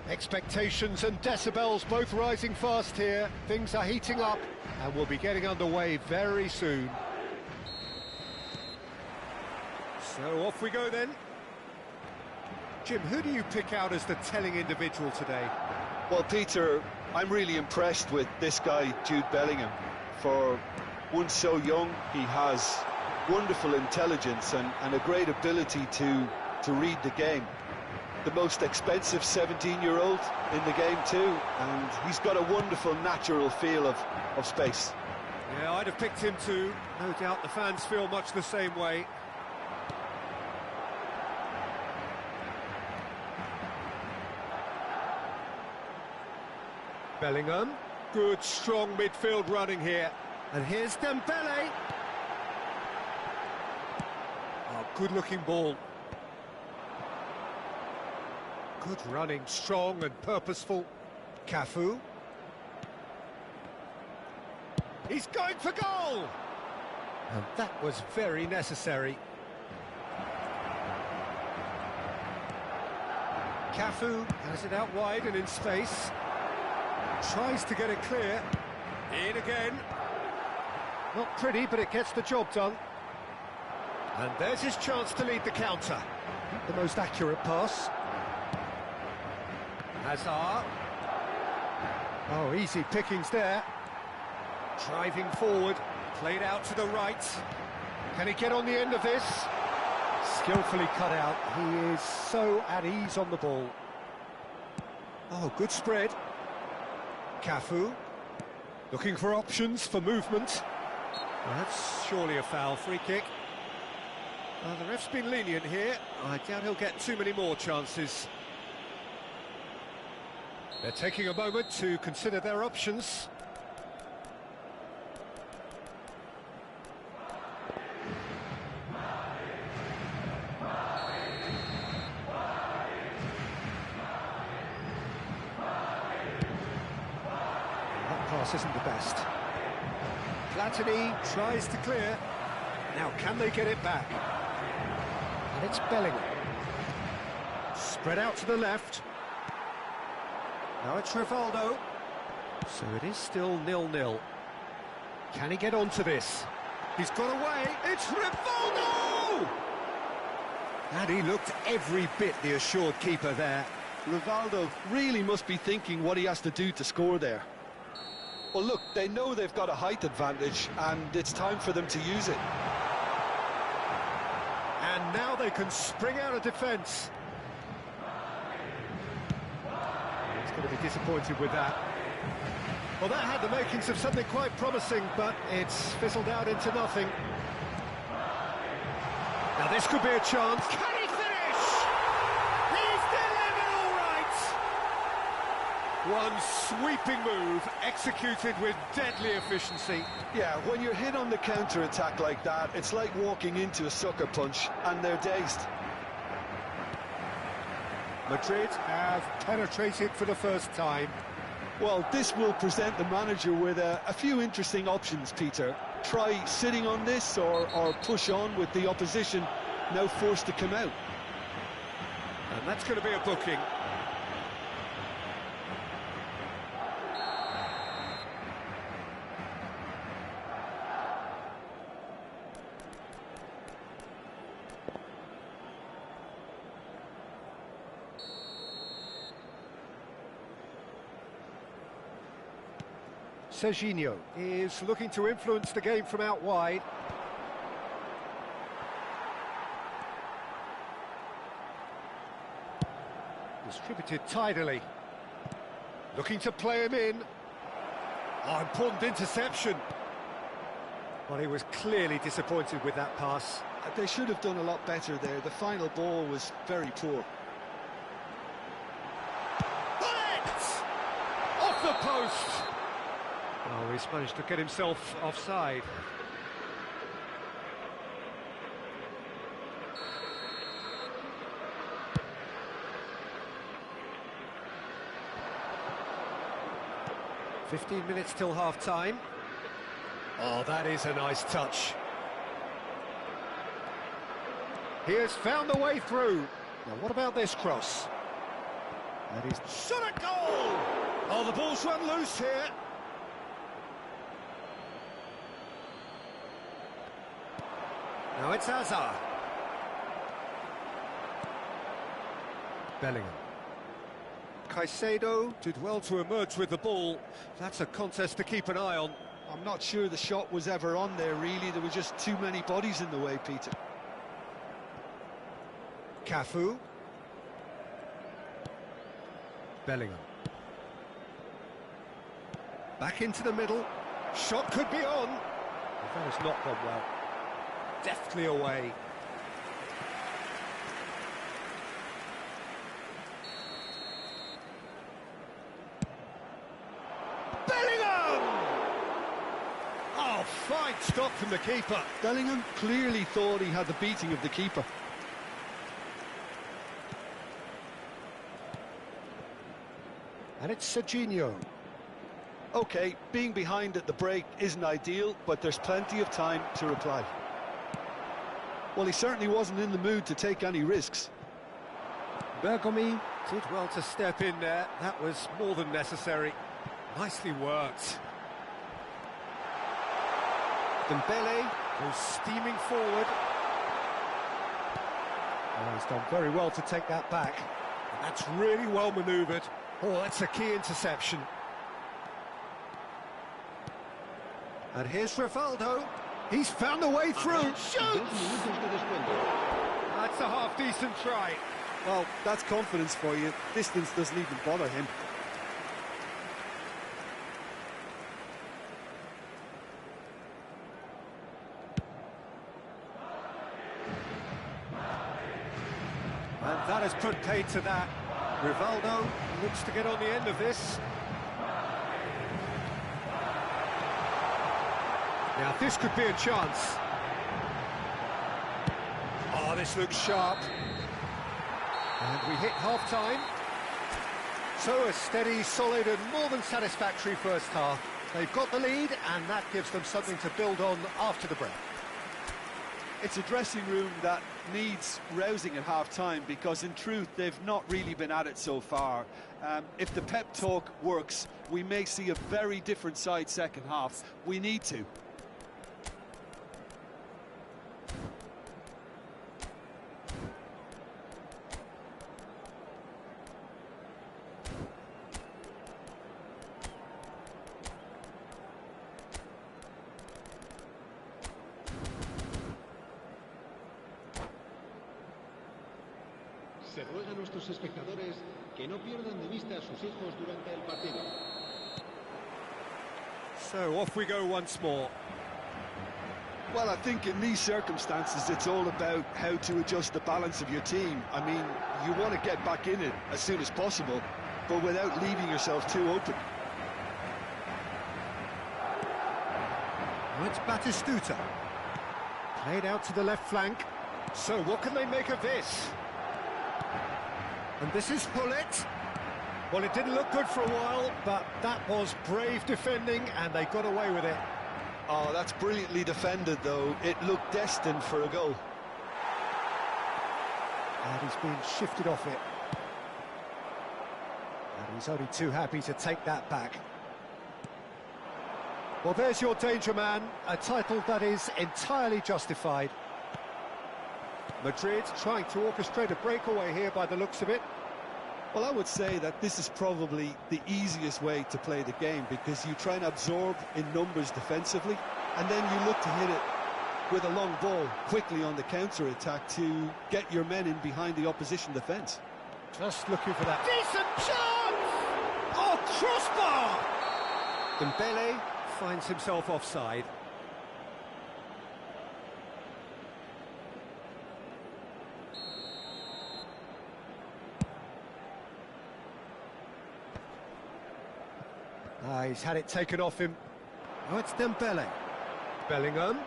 Expectations and decibels both rising fast here. Things are heating up and we'll be getting underway very soon. So off we go then. Jim, who do you pick out as the telling individual today? Well, Peter, I'm really impressed with this guy, Jude Bellingham. For one so young, he has wonderful intelligence and a great ability to read the game. The most expensive 17-year-old in the game too, and he's got a wonderful natural feel of space. Yeah, I'd have picked him too. No doubt the fans feel much the same way. Bellingham, good strong midfield running here. And here's Dembele. Oh, good looking ball. Good running, strong and purposeful. Cafu. He's going for goal! And that was very necessary. Cafu has it out wide and in space. Tries to get it clear. In again. Not pretty, but it gets the job done. And there's his chance to lead the counter. The most accurate pass. Hazard. Oh, easy pickings there. Driving forward, played out to the right. Can he get on the end of this? Skillfully cut out. He is so at ease on the ball. Oh, good spread. Cafu. Looking for options for movement. Well, that's surely a foul. Free kick. The ref's been lenient here. I doubt he'll get too many more chances. They're taking a moment to consider their options. That pass isn't the best. Platini tries to clear. Now can they get it back? And it's Bellingham. Spread out to the left. Now it's Rivaldo. So it is still 0-0. Can he get onto this? He's got away. It's Rivaldo! And he looked every bit the assured keeper there. Rivaldo really must be thinking what he has to do to score there. Well, look, they know they've got a height advantage, and it's time for them to use it. And now they can spring out of defence. He's going to be disappointed with that. Well, that had the makings of something quite promising, but it's fizzled out into nothing. Now this could be a chance. Can he finish? He's delivered all right! One sweeping move, executed with deadly efficiency. Yeah, when you're hit on the counter-attack like that, it's like walking into a sucker punch, and they're dazed. Madrid have penetrated for the first time. Well, this will present the manager with a few interesting options, Peter. Try sitting on this or push on with the opposition now forced to come out. And that's going to be a booking. Serginho is looking to influence the game from out wide. Distributed tidily. Looking to play him in. Oh, important interception. Well, he was clearly disappointed with that pass. They should have done a lot better there. The final ball was very poor. Bullet! Off the post! Oh, he's managed to get himself offside. "15 minutes till half-time." Oh, that is a nice touch. He has found the way through. Now, what about this cross? That is shot at goal! Oh, the ball's run loose here. Now it's Hazard. Bellingham. Caicedo did well to emerge with the ball. That's a contest to keep an eye on. I'm not sure the shot was ever on there, really. There were just too many bodies in the way, Peter. Cafu. Bellingham. Back into the middle. Shot could be on. That has not gone well. Deftly away. Bellingham! Oh, fine stop from the keeper. Bellingham clearly thought he had the beating of the keeper. And it's Serginho. OK, being behind at the break isn't ideal, but there's plenty of time to reply. Well, he certainly wasn't in the mood to take any risks. Bergomi did well to step in there. That was more than necessary. Nicely worked. Dembele goes steaming forward. Oh, he's done very well to take that back. And that's really well manoeuvred. Oh, that's a key interception. And here's Rivaldo. He's found a way through. Shoots! That's a half-decent try. Well, that's confidence for you. Distance doesn't even bother him. And that has put paid to that. Rivaldo looks to get on the end of this. Now, this could be a chance. Oh, this looks sharp. And we hit half-time. So a steady, solid and more than satisfactory first half. They've got the lead, and that gives them something to build on after the break. It's a dressing room that needs rousing at half-time because, in truth, they've not really been at it so far. If the pep talk works, we may see a very different side second half. We need to. Se ruega a nuestros espectadores que no pierdan de vista a sus hijos durante el partido. So off we go once more. Well, I think in these circumstances, it's all about how to adjust the balance of your team. I mean, you want to get back in it as soon as possible, but without leaving yourself too open. It's Batistuta. Played out to the left flank. So what can they make of this? And this is Pullet. Well, it didn't look good for a while, but that was brave defending, and they got away with it. Oh, that's brilliantly defended, though. It looked destined for a goal. And he's been shifted off it. And he's only too happy to take that back. Well, there's your danger man, a title that is entirely justified. Madrid trying to orchestrate a breakaway here by the looks of it. Well, I would say that this is probably the easiest way to play the game because you try and absorb in numbers defensively and then you look to hit it with a long ball quickly on the counter-attack to get your men in behind the opposition defence. Just looking for that decent chance! Oh, crossbar! Dembele finds himself offside. He's had it taken off him. Oh, it's Dembele. Bellingham.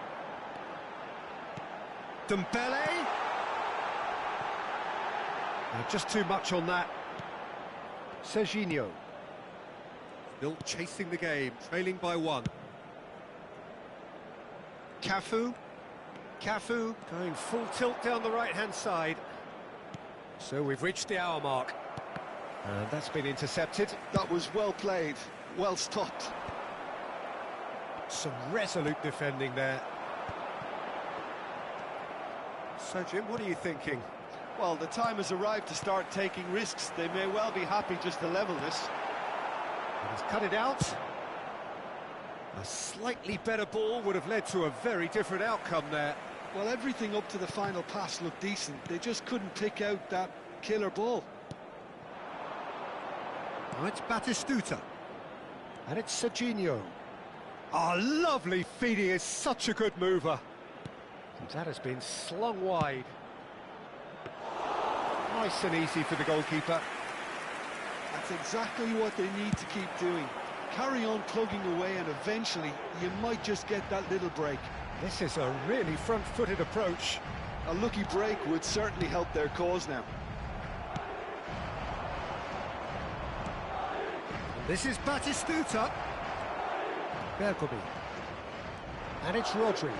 Dembele. Just too much on that. Serginho. Still chasing the game, trailing by one. Cafu. Cafu going full tilt down the right-hand side. So we've reached the hour mark. And that's been intercepted. That was well played, well stopped. Some resolute defending there. So, Jim, what are you thinking? Well, the time has arrived to start taking risks. They may well be happy just to level this. And he's cut it out. A slightly better ball would have led to a very different outcome there. Well, everything up to the final pass looked decent. They just couldn't pick out that killer ball. Oh, it's Batistuta. And it's Serginho. Oh, lovely feed. He is such a good mover. And that has been slung wide. Nice and easy for the goalkeeper. That's exactly what they need to keep doing. Carry on plugging away and eventually you might just get that little break. This is a really front-footed approach. A lucky break would certainly help their cause now. This is Batistuta. Bergobi. And it's Rodri.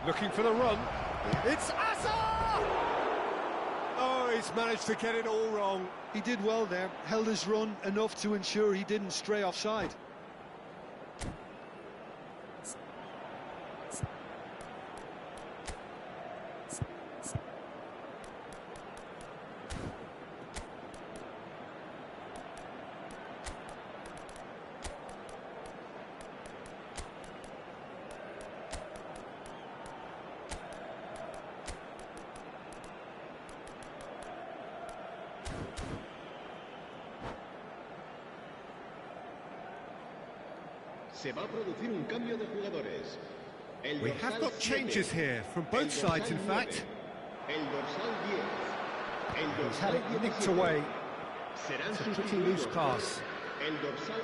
Looking for the run. It's Asa! Oh, he's managed to get it all wrong. He did well there, held his run enough to ensure he didn't stray offside. Se va a producir un cambio de jugadores. We have got changes here from both sides, in fact. El dorsal 10. El He's had dorsal it nicked 17. away. Serán It's a pretty sustituidos loose por pass. El dorsal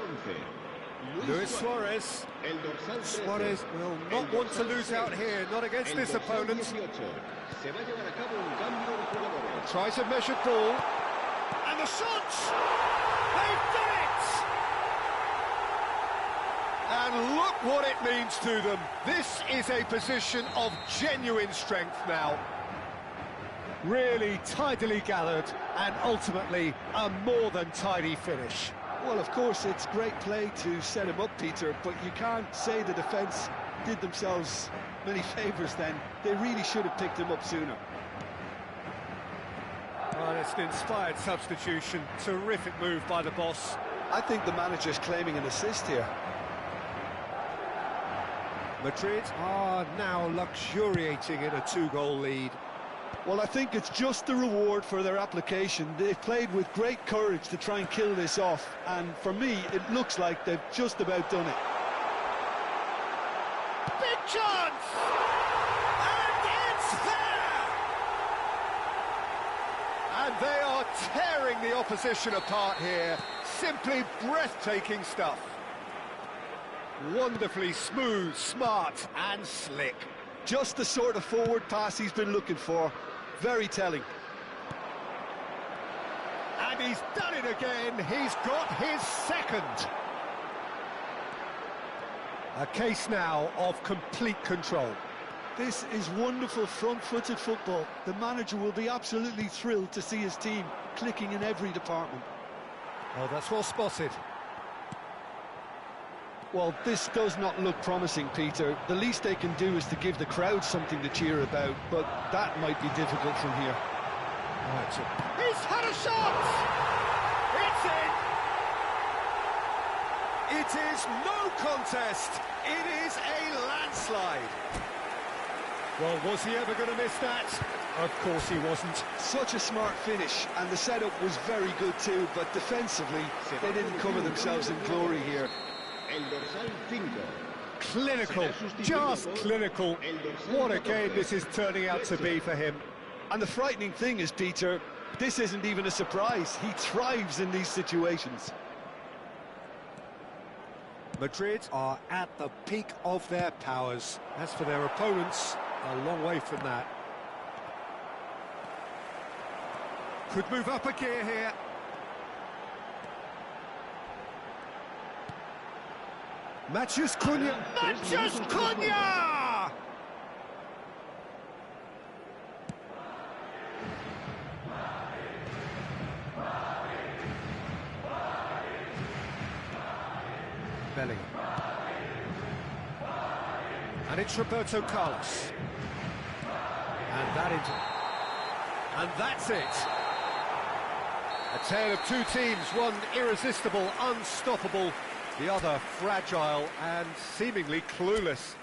11. Luis Suarez. El dorsal 13. Suarez will not El want to dorsal lose out 6. here, not against El this dorsal opponent. 18. Se va a llevar a cabo un cambio de jugadores. Tries a measured ball. And the shots! They've done it! And look what it means to them. This is a position of genuine strength now. Really tidily gathered and ultimately a more than tidy finish. Well, of course, it's great play to set him up, Peter, but you can't say the defence did themselves many favours then. They really should have picked him up sooner. Well, it's an inspired substitution. Terrific move by the boss. I think the manager's claiming an assist here. Madrid are now luxuriating in a 2-goal lead. Well, I think it's just the reward for their application. They've played with great courage to try and kill this off, and for me, it looks like they've just about done it. Big chance! And it's there! And they are tearing the opposition apart here. Simply breathtaking stuff. Wonderfully smooth, smart and slick. Just the sort of forward pass he's been looking for. Very telling. And he's done it again. He's got his second. A case now of complete control. This is wonderful front-footed football. The manager will be absolutely thrilled to see his team clicking in every department. Oh, that's well spotted. Well, this does not look promising, Peter. The least they can do is to give the crowd something to cheer about, but that might be difficult from here. Right, so he's had a shot! It's in! It is no contest. It is a landslide. Well, was he ever going to miss that? Of course he wasn't. Such a smart finish, and the setup was very good too, but defensively, they didn't cover themselves in glory here. El dorsal 5. Clinical, just clinical. What a game this is turning out to be for him. And the frightening thing is, Peter, this isn't even a surprise. He thrives in these situations. Madrid are at the peak of their powers. As for their opponents, a long way from that. Could move up a gear here. Matthews Cunha! Matthews Cunha! Bellingham. And it's Roberto Carlos. And that's it. A tale of two teams, one irresistible, unstoppable, the other fragile and seemingly clueless.